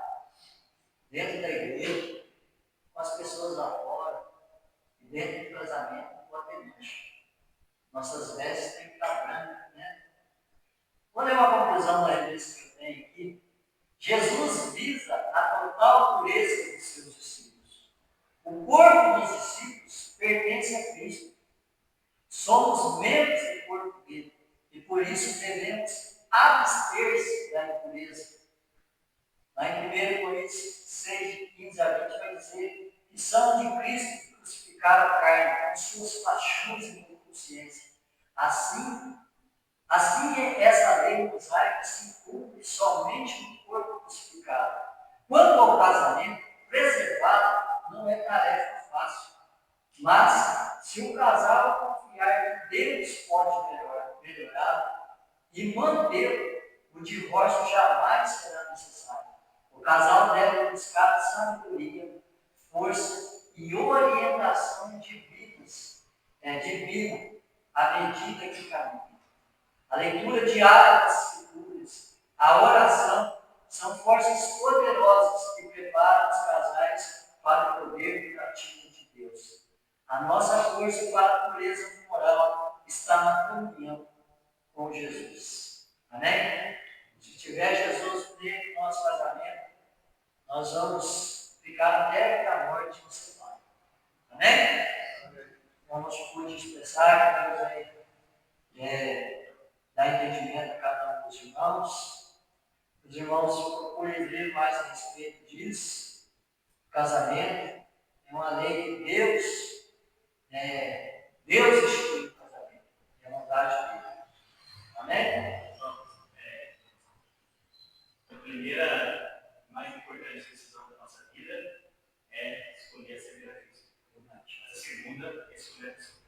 dentro da igreja, com as pessoas lá fora, e dentro do casamento não pode ter mancha. Nossas vestes têm que estar brancas, né? Vou ler uma conclusão da revista que eu tenho aqui. Jesus visa a total pureza dos seus discípulos. O corpo dos discípulos pertence a Cristo. Somos membros do corpo dele e por isso devemos abster-se da impureza. Lá em 1 Coríntios 6, 15 a 20 vai dizer que são de Cristo que crucificaram a carne com suas paixões e consciência. Assim essa lei mosaica se cumpre somente no corpo crucificado. Quanto ao casamento, preservado não é tarefa fácil. Mas, se o casal confiar que Deus pode melhorar e mantê-lo, o divórcio jamais será necessário. O casal deve buscar sabedoria, força e orientação divina à medida que caminha. A leitura diária das Escrituras, a oração, são forças poderosas que preparam os casais para o poder curativo de Deus. A nossa força para a pureza moral está na comunhão com Jesus. Amém? Se tiver Jesus dentro do nosso casamento, nós vamos ficar até que a morte nos separe. Amém? Vamos pude expressar que Deus vai dar entendimento a cada um dos irmãos. Os irmãos procurem ver mais a respeito disso. O casamento é uma lei de Deus. Deus instituiu o casamento. É a vontade dele. Amém? A primeira, mais importante decisão da nossa vida é escolher a servir a Cristo. A segunda é escolher a Cristo.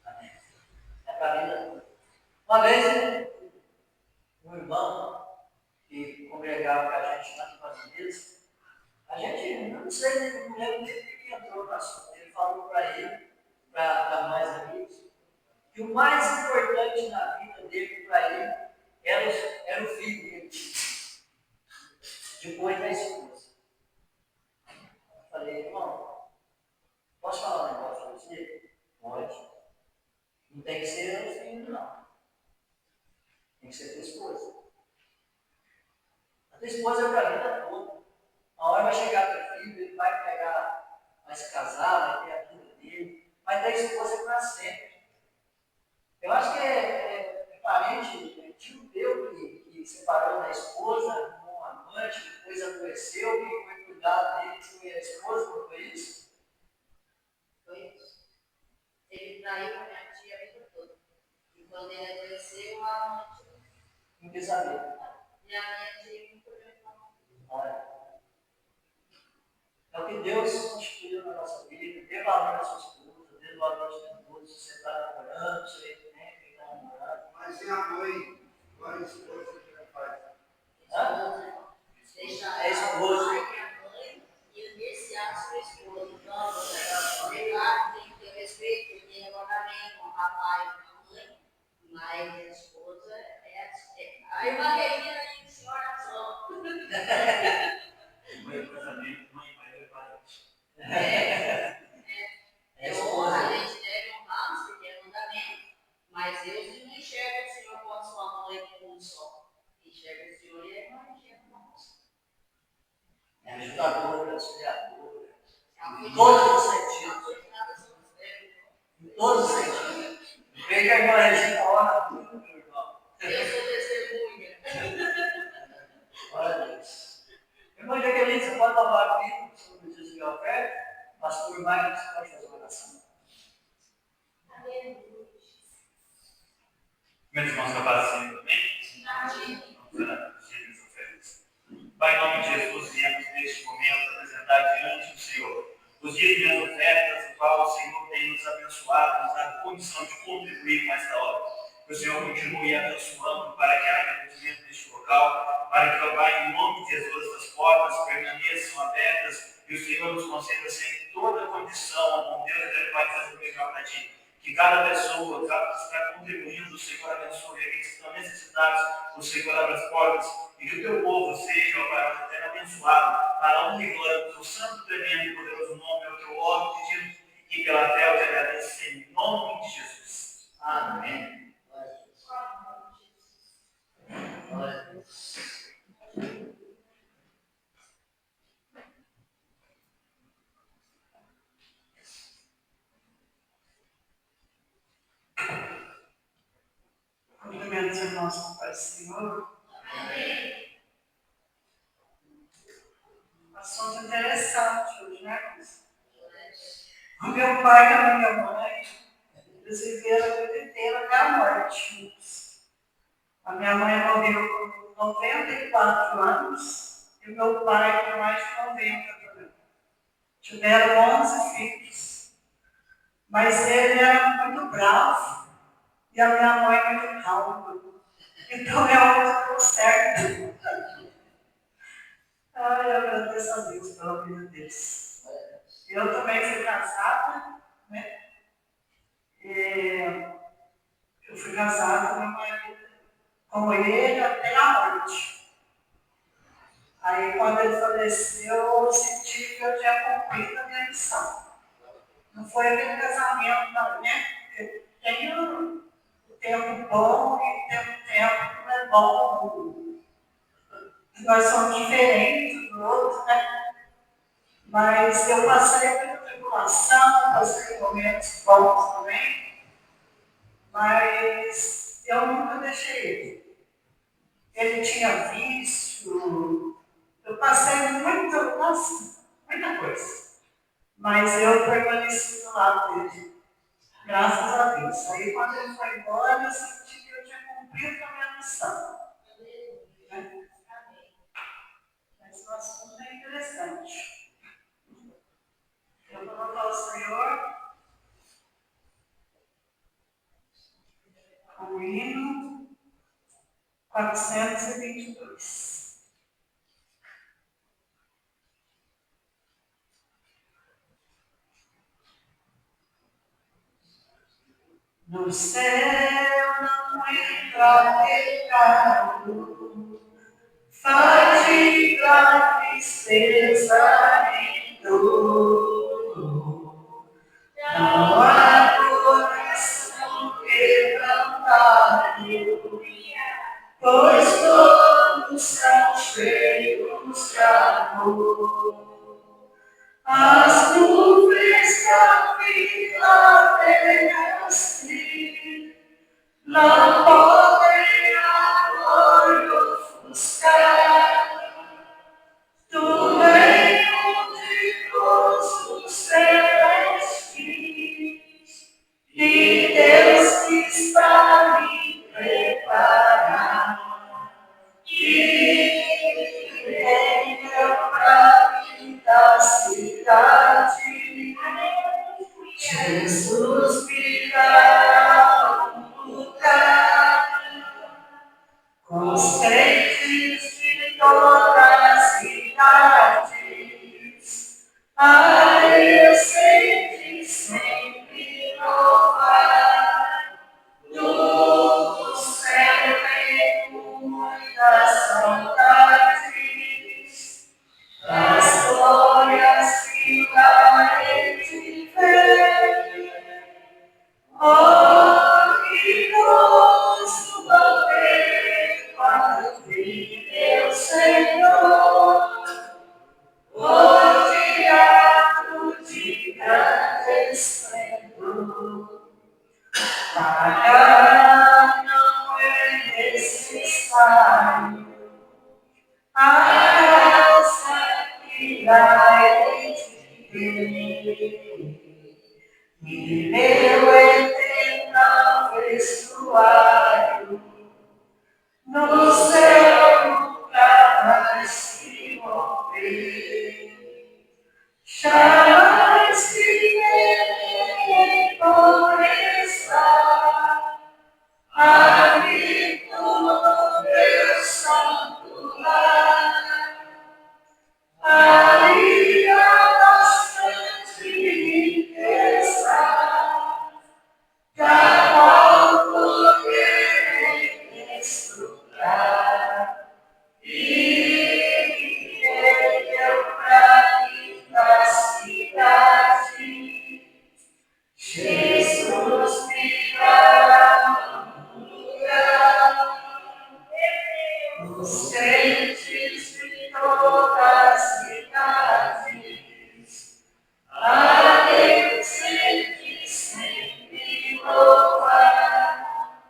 Amém. É para a vida toda. Uma vez, um irmão que congregava com a gente lá no Pazinhas, a gente, não sei, nem não lembro nem que entrou no assunto. Ele falou para ele, para nós amigos, que o mais importante na vida dele, para ele, era o filho que ele tinha, depois da esposa. Eu falei, irmão, posso falar um negócio para você? Pode. Não tem que ser o filho, não. Tem que ser a tua esposa. A tua esposa é para a vida toda. Uma hora vai chegar teu filho, ele vai se casar, vai ter a vida dele, mas a esposa é para sempre. Eu acho que é parente, tio teu que separou da esposa, com um amante, depois adoeceu, quem foi cuidar dele foi a esposa, não foi isso? Foi isso. Ele traiu a minha tia a vida toda. E quando ele adoeceu, a amante Não quis saber. e a minha tia não podia falar. Olha. É o que Deus constituiu na nossa vida, dê valor à sua esposa, dê valor aos teus esposos, você está namorando, você está namorando. Mas e a mãe? A esposa que faz? Deixa É esposa. a mãe e a mãe e iniciar a sua esposa. Então, claro, tem que ter respeito, tem relacionamento com o rapaz e com a mãe, mas a esposa é a irmã Regina e a senhora só. Mãe do casamento, mãe e pai do parente. É Honra, a esposa. gente deve honrar, porque é mandamento. Mas Deus não enxerga o Senhor com a sua mãe como um só. ajudadora, auxiliadora, em todos os sentidos. Em todos os sentidos. Veja a irmã Regina, ora muito, meu irmão. Eu sou testemunha. Glória a Deus. Irmã Jaqueline, você pode louvar comigo sobre o Jesus de oferta? Pastor Marcos pode fazer uma oração. Meus irmãos, a paz do Senhor, amém? Pai, em nome de Jesus, viemos neste momento apresentar diante do Senhor os dízimos e ofertas, o qual o Senhor tem nos abençoado, nos dado condição de contribuir com esta obra. Que o Senhor continue abençoando para que haja crescimento neste local, para que, ó Pai, em nome de Jesus, essas portas permaneçam abertas e o Senhor nos conceda sempre toda a condição, bom Deus, de Pai, fazer o melhor para Ti. Que cada pessoa, cada que está contribuindo, o Senhor abençoe, aqueles que estão necessitados, o Senhor abre as portas, e que o teu povo seja, ó Pai, eterno abençoado, para a honra e glória do teu santo, tremendo e poderoso nome, é o teu oro pedido, e pela fé eu te agradeço em nome de Jesus. Amém. Glória a Deus. Cumprimento os irmãos com a paz do Senhor. Amém. Assunto interessante hoje, né, irmãos? O meu pai e a minha mãe, eles viveram a vida inteira até a morte. A minha mãe morreu com 94 anos e o meu pai com mais de 90 também. Tiveram 11 filhos, mas ele era muito bravo e a minha mãe muito calma. Então é algo que deu certo. Ai, eu agradeço a Deus pela vida deles. Eu também fui casada, né? E eu fui casada com meu marido, com ele até a morte. Aí, quando ele faleceu, eu senti que eu tinha cumprido a minha missão. Não foi aquele casamento, não, né? Porque tem o tempo bom e tem o tempo que não é bom. Nós somos diferentes um do outro, né? Mas eu passei pela tribulação, passei momentos bons também, mas eu nunca deixei ele. Ele tinha vício, eu passei muita coisa, mas eu permaneci do lado dele, graças a Deus. Aí quando ele foi embora, eu senti que eu tinha cumprido a minha missão. Né? Mas o assunto é interessante. Eu vou louvar o Senhor com o hino 422. No céu não entra pecado, fadiga, tristeza nem dor. Não há coração quebrantado, pois todos são cheios de amor. As nuvens da vida terrestre não podem agora ofuscar do reino de gozos celestes e Deus que está me preparar. Que venha pra mim da cidade, Jesus me dará um lugar com os crentes de todas as idades. Eu sempre louvar do céu vem muitas saudades, das glórias que lá hei de ver. Oh, que gozo vou ter quando vi meu Senhor, a graça que vai te ver, e meu eterno vestuário, no céu nunca mais se romper. Jamais viverei por estar ali no meu santo lar. Ali há bastante riqueza, da qual poderei desfrutar. E eu pra linda cidade, Jesus me dará um lugar. Os crentes de todas as cidades, a Deus sempre louvar.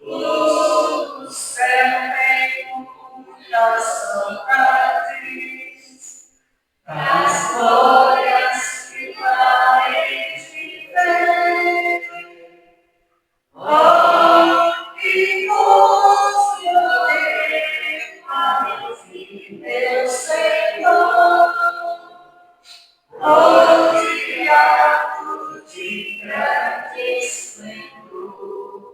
O céu tem muitas saudades, das glórias que vai te ver. Oh, que gosto de meu Senhor, oh, diabo de grande esplendor.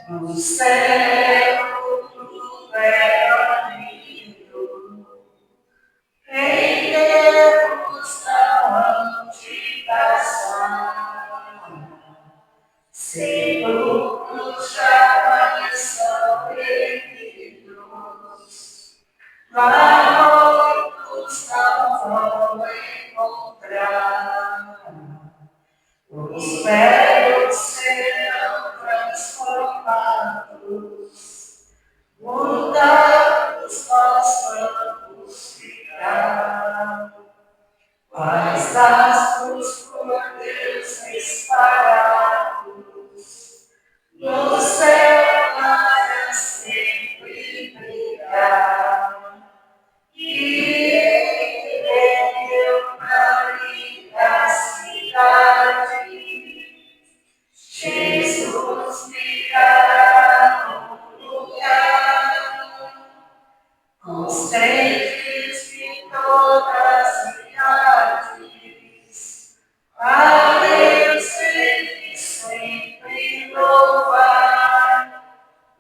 No céu tudo é lindo, em Deus não hão de passar. Sepulcros jamais são perdidos, mortos não vão encontrar. Os velhos serão transformados, mudados nós vamos ficar. Quais astros por Deus espalhados, no céu para sempre brilhar. E eu pra linda cidade, Jesus me dará um lugar. Os crentes de todas as idades, a Deus sempre louvar.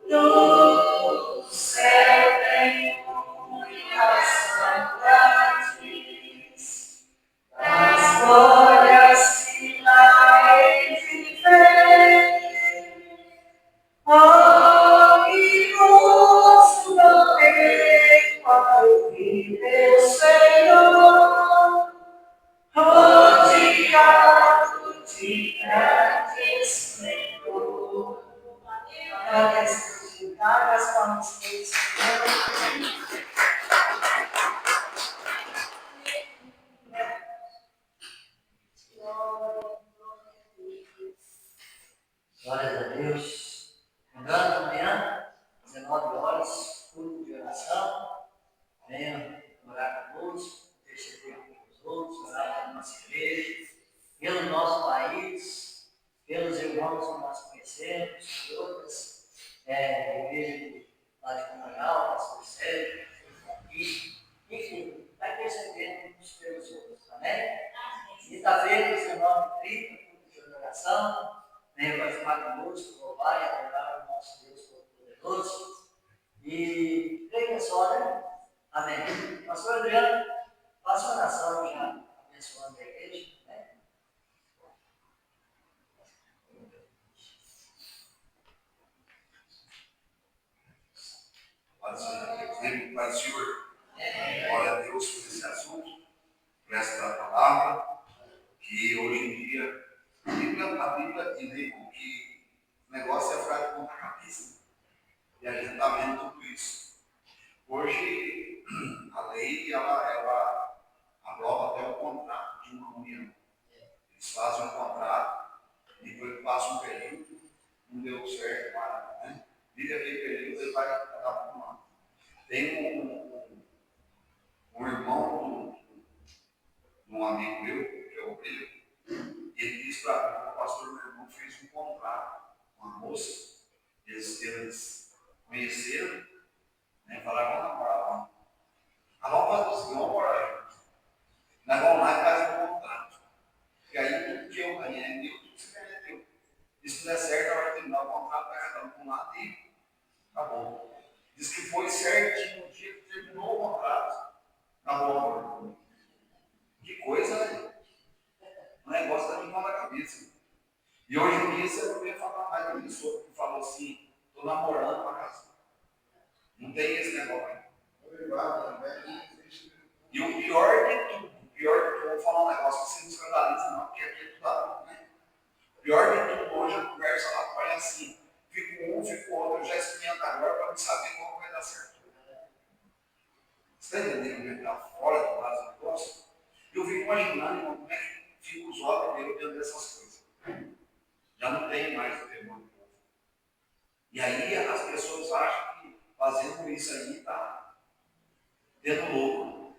No céu tem muitas saudades, das glórias que lá hei de ver. Oh, que gosto não tem quando vi meu Senhor, rodeado de grande esplendor. Dar as palmas para o Senhor. Glórias a Deus. Lembrando, amanhã, 19 horas, culto de oração. Venha orar conosco, interceder com os outros, orar pela nossa igreja, pelo nosso país, pelos irmãos que nós conhecemos, por outras igrejas lá de Comunhal, pastor Sérgio, aqui. Enfim, vai intercedendo uns pelos outros, amém? Quinta-feira, 19h30, culto de oração. Venha participar conosco, louvar e adorar o nosso Deus Todo-Poderoso. E creia só, né? Amém. Pastor Adriano, faça uma oração já abençoando a igreja. Né? Pai Senhor, glória a Deus por esse assunto, por esta palavra, que hoje em dia a Bíblia diz que o negócio é fraco contra a cabeça. E a gente está vendo tudo isso. Hoje, a lei, ela aprova até o contrato de uma união. Eles fazem um contrato, depois passa um período, não deu certo, né? Vive aquele período, ele vai cada um lá. Tem um irmão de um amigo meu, que é o Pedro, ele disse para mim que o pastor meu irmão fez um contrato com uma moça, eles conheceram, né, falaram, vamos namorar, vamos. Ah, vamos fazer o seguinte, vamos morar juntos. Nós vamos lá e fazemos um contrato. E aí tudo que eu ganhei é meu, tudo que você ganha é teu. E se não der certo, a hora de terminar o contrato, vai cada um para um lado e acabou. Diz que foi certinho no dia que terminou o contrato. Acabou o amor. Que coisa, né? Um negócio da minha na cabeça. E hoje em dia você não vê falar mais da pessoa que falou assim, estou namorando para casar. Não tem esse negócio aí. E o pior de tudo, eu vou falar um negócio que você não escandaliza não, porque aqui é tudo adulto, né? O pior de tudo hoje a conversa lá fora é assim, fica um, fica o outro, eu já experimento agora para não saber qual vai dar certo. Você está entendendo como é que está fora do base do negócio? Eu fico imaginando, irmão, como é que fica os olhos dele dentro dessas coisas. Já não tem mais o temor do povo. E aí as pessoas acham que fazendo isso aí está tendo lucro.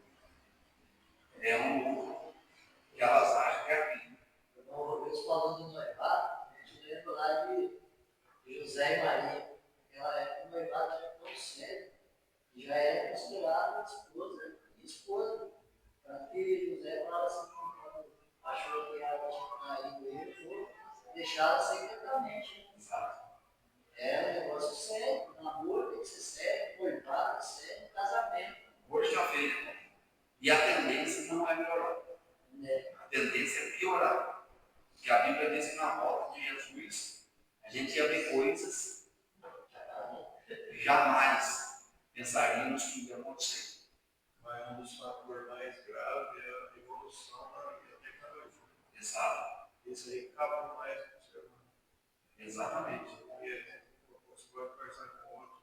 É um lucro que elas acham que é a vida. Uma vez falando do noivado, a gente lembra lá de José e Maria. Naquela época o noivado já tão sério, e já era considerado esposa e esposa. Para que José falava assim, quando achou que ela tinha marido ele, foi deixá-la secretamente. Exato. É um negócio sério, namoro tem que ser sério, noivado é sério, casamento. Hoje já fez, né? E a tendência não é melhorar. A tendência é piorar. Porque a Bíblia diz que na volta de Jesus a gente ia ver coisas que jamais pensaríamos que ia acontecer. Mas um dos fatores mais graves é a evolução da tecnologia. Exato. Isso aí acaba mais com o ser humano. Exatamente. Porque você pode conversar com outro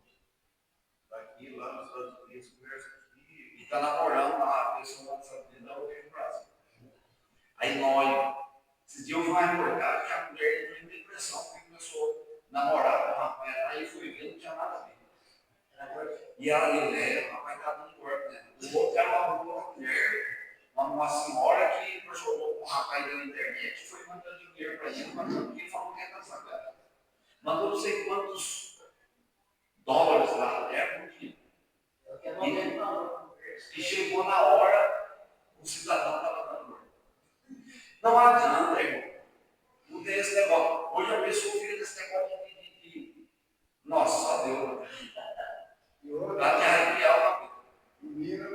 daqui, lá nos Estados Unidos, conversa aqui. E está namorando uma pessoa lá dos Estados Unidos, ela veio no Brasil. Aí nós, esses dias eu vi uma reportagem que a mulher entrou em depressão porque começou a namorar com o rapaz lá e foi ver, não tinha nada a ver. E ela o rapaz está dando corpo, né? O outro era uma mulher, uma senhora que jogou com um rapaz da internet e foi mandando dinheiro para ele, mandando que falou que ia casar com ela. Mandou não sei quantos dólares lá, porque e chegou na hora, o cidadão estava dando corpo. Não adianta, irmão. Não tem esse negócio. Hoje a pessoa fica desse negócio de nossa, só Deus. Dá de arrepiar uma coisa. Menina,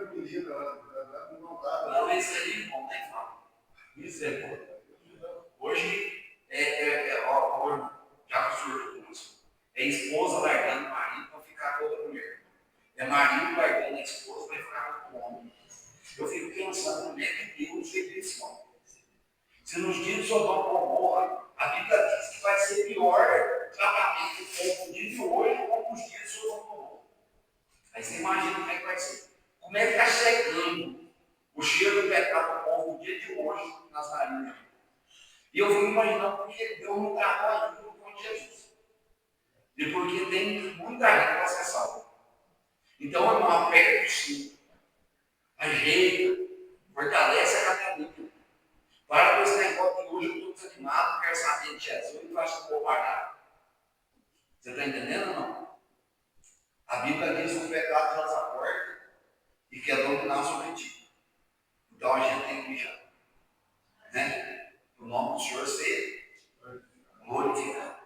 não dá. Não, esse aí, irmão, nem fala. Misericórdia. Hoje ó, já que o senhor começou, é esposa largando marido para ficar com outra mulher. É marido largando a esposa para ficar com outro homem. Eu fico pensando, como é que Deus fez isso, irmão? Se nos dias de Sodoma e Gomorra, a Bíblia diz que vai ser pior tratamento do povo de hoje como os dias de Sodoma e Gomorra. Aí você imagina como é que vai ser. Como é que está chegando o cheiro do pecado do povo no dia de hoje nas narinas. E eu fico imaginando porque Deus não tratou ainda com Jesus. E porque tem muita gente para ser salva. Então, irmão, aperta o cinto, ajeita, fortalece a categoria. Para com esse negócio que hoje eu estou desanimado, quero saber de Jesus e acho que vou pagar. Você está entendendo ou não? A Bíblia diz que o pecado traz a porta e quer dominar sobre ti. Então a gente tem que já, né? O nome do Senhor ser glorificado.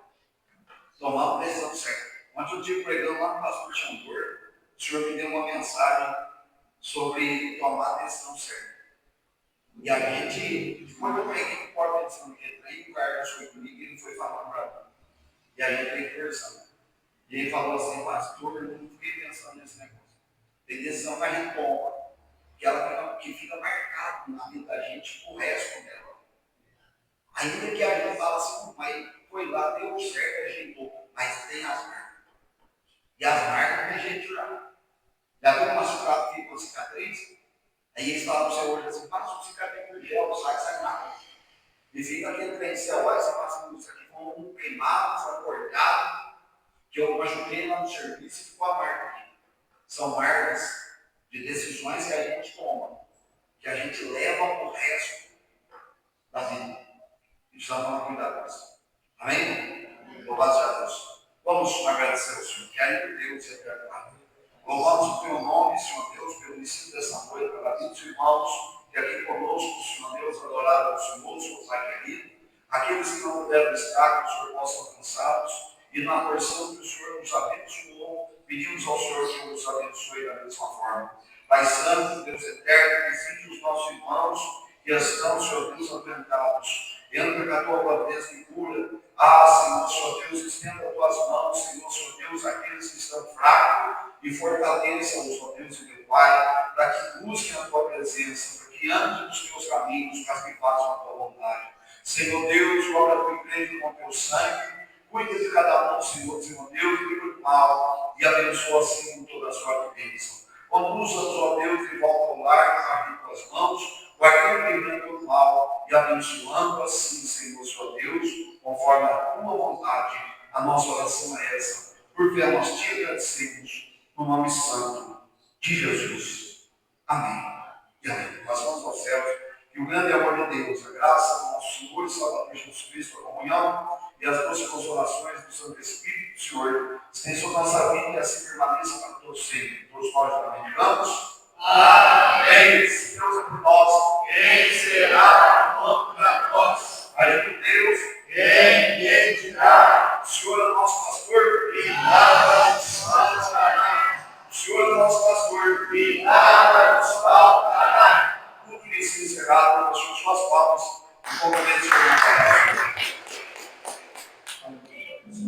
Tomar a decisão certa. Ontem eu estive pregando lá no Pastor Xandor, o Senhor me deu uma mensagem sobre tomar a decisão certa. E a gente, quando eu preguei com o Paulo pensando que ele o Carlos foi comigo, ele foi falando para mim. E a gente veio conversando. E ele falou assim, pastor, eu não fiquei pensando nesse negócio. Tem decisão que a gente toma, que fica marcado na vida da gente o resto dela. Ainda que a gente fala assim, mas foi lá, deu certo, ajeitou, mas tem as marcas. E as marcas tem gente já. Já viu uma cicatriz, fica com cicatriz? Aí eles falam para você hoje assim, passa um cicatriz com gel, sai nada. E fica aquele trem, você olha, você passa isso aqui com um queimado, foi cortado, que eu machuquei lá no serviço e ficou a marca aqui. são marcas de decisões que a gente toma, que a gente leva para o resto da vida. E precisamos tomar cuidado com isso. Amém? Louvado seja Deus. Vamos agradecer ao Senhor, que ainda Deus é perdoado. Louvamos o teu nome, Senhor Deus, pelo ensino dessa noite, pela vida dos irmãos que aqui conosco, Senhor Deus, adoraram ao Senhor, Senhor Pai querido. Aqueles que não puderam estar, que o Senhor possa alcançá-los. E na porção que o Senhor nos abençoou, pedimos ao Senhor que nos abençoe da mesma forma. Pai Santo, Deus eterno, visite os nossos irmãos que estão, Senhor Deus, apresentados. Entra com a tua providência e cura. Senhor Deus, estenda as tuas mãos, Senhor Deus, aqueles que estão fracos e fortaleça-os, Senhor Deus e meu Pai, para que busquem a tua presença, para que andem nos teus caminhos, mas que façam a tua vontade. Senhor Deus, logo a tua igreja com o teu sangue, cuida de cada um, Senhor Deus, livra do mal e abençoa assim com toda a sua bênção. Conduza-nos, ó Deus, de volta ao lar, com as tuas mãos, guardando do mal e abençoando assim, Senhor Deus, conforme a tua vontade. A nossa oração é essa. Por fé nós te agradecemos, no nome santo de Jesus. Amém. E amém. Nós vamos aos céus. Que o grande amor de Deus, a graça do nosso Senhor e Salvador Jesus Cristo, a comunhão e as doces consolações do Santo Espírito do Senhor, estejam sobre nossa vida e assim permaneça para todos sempre. Todos nós também digamos. Amém. Se Deus é por nós, quem será contra nós? Aí por Deus, quem dirá? O Senhor é nosso pastor e nada nos faltará. O Senhor é nosso pastor e nada nos faltará. Tudo isso encerrado, nós suas palmas, e comprometemos com o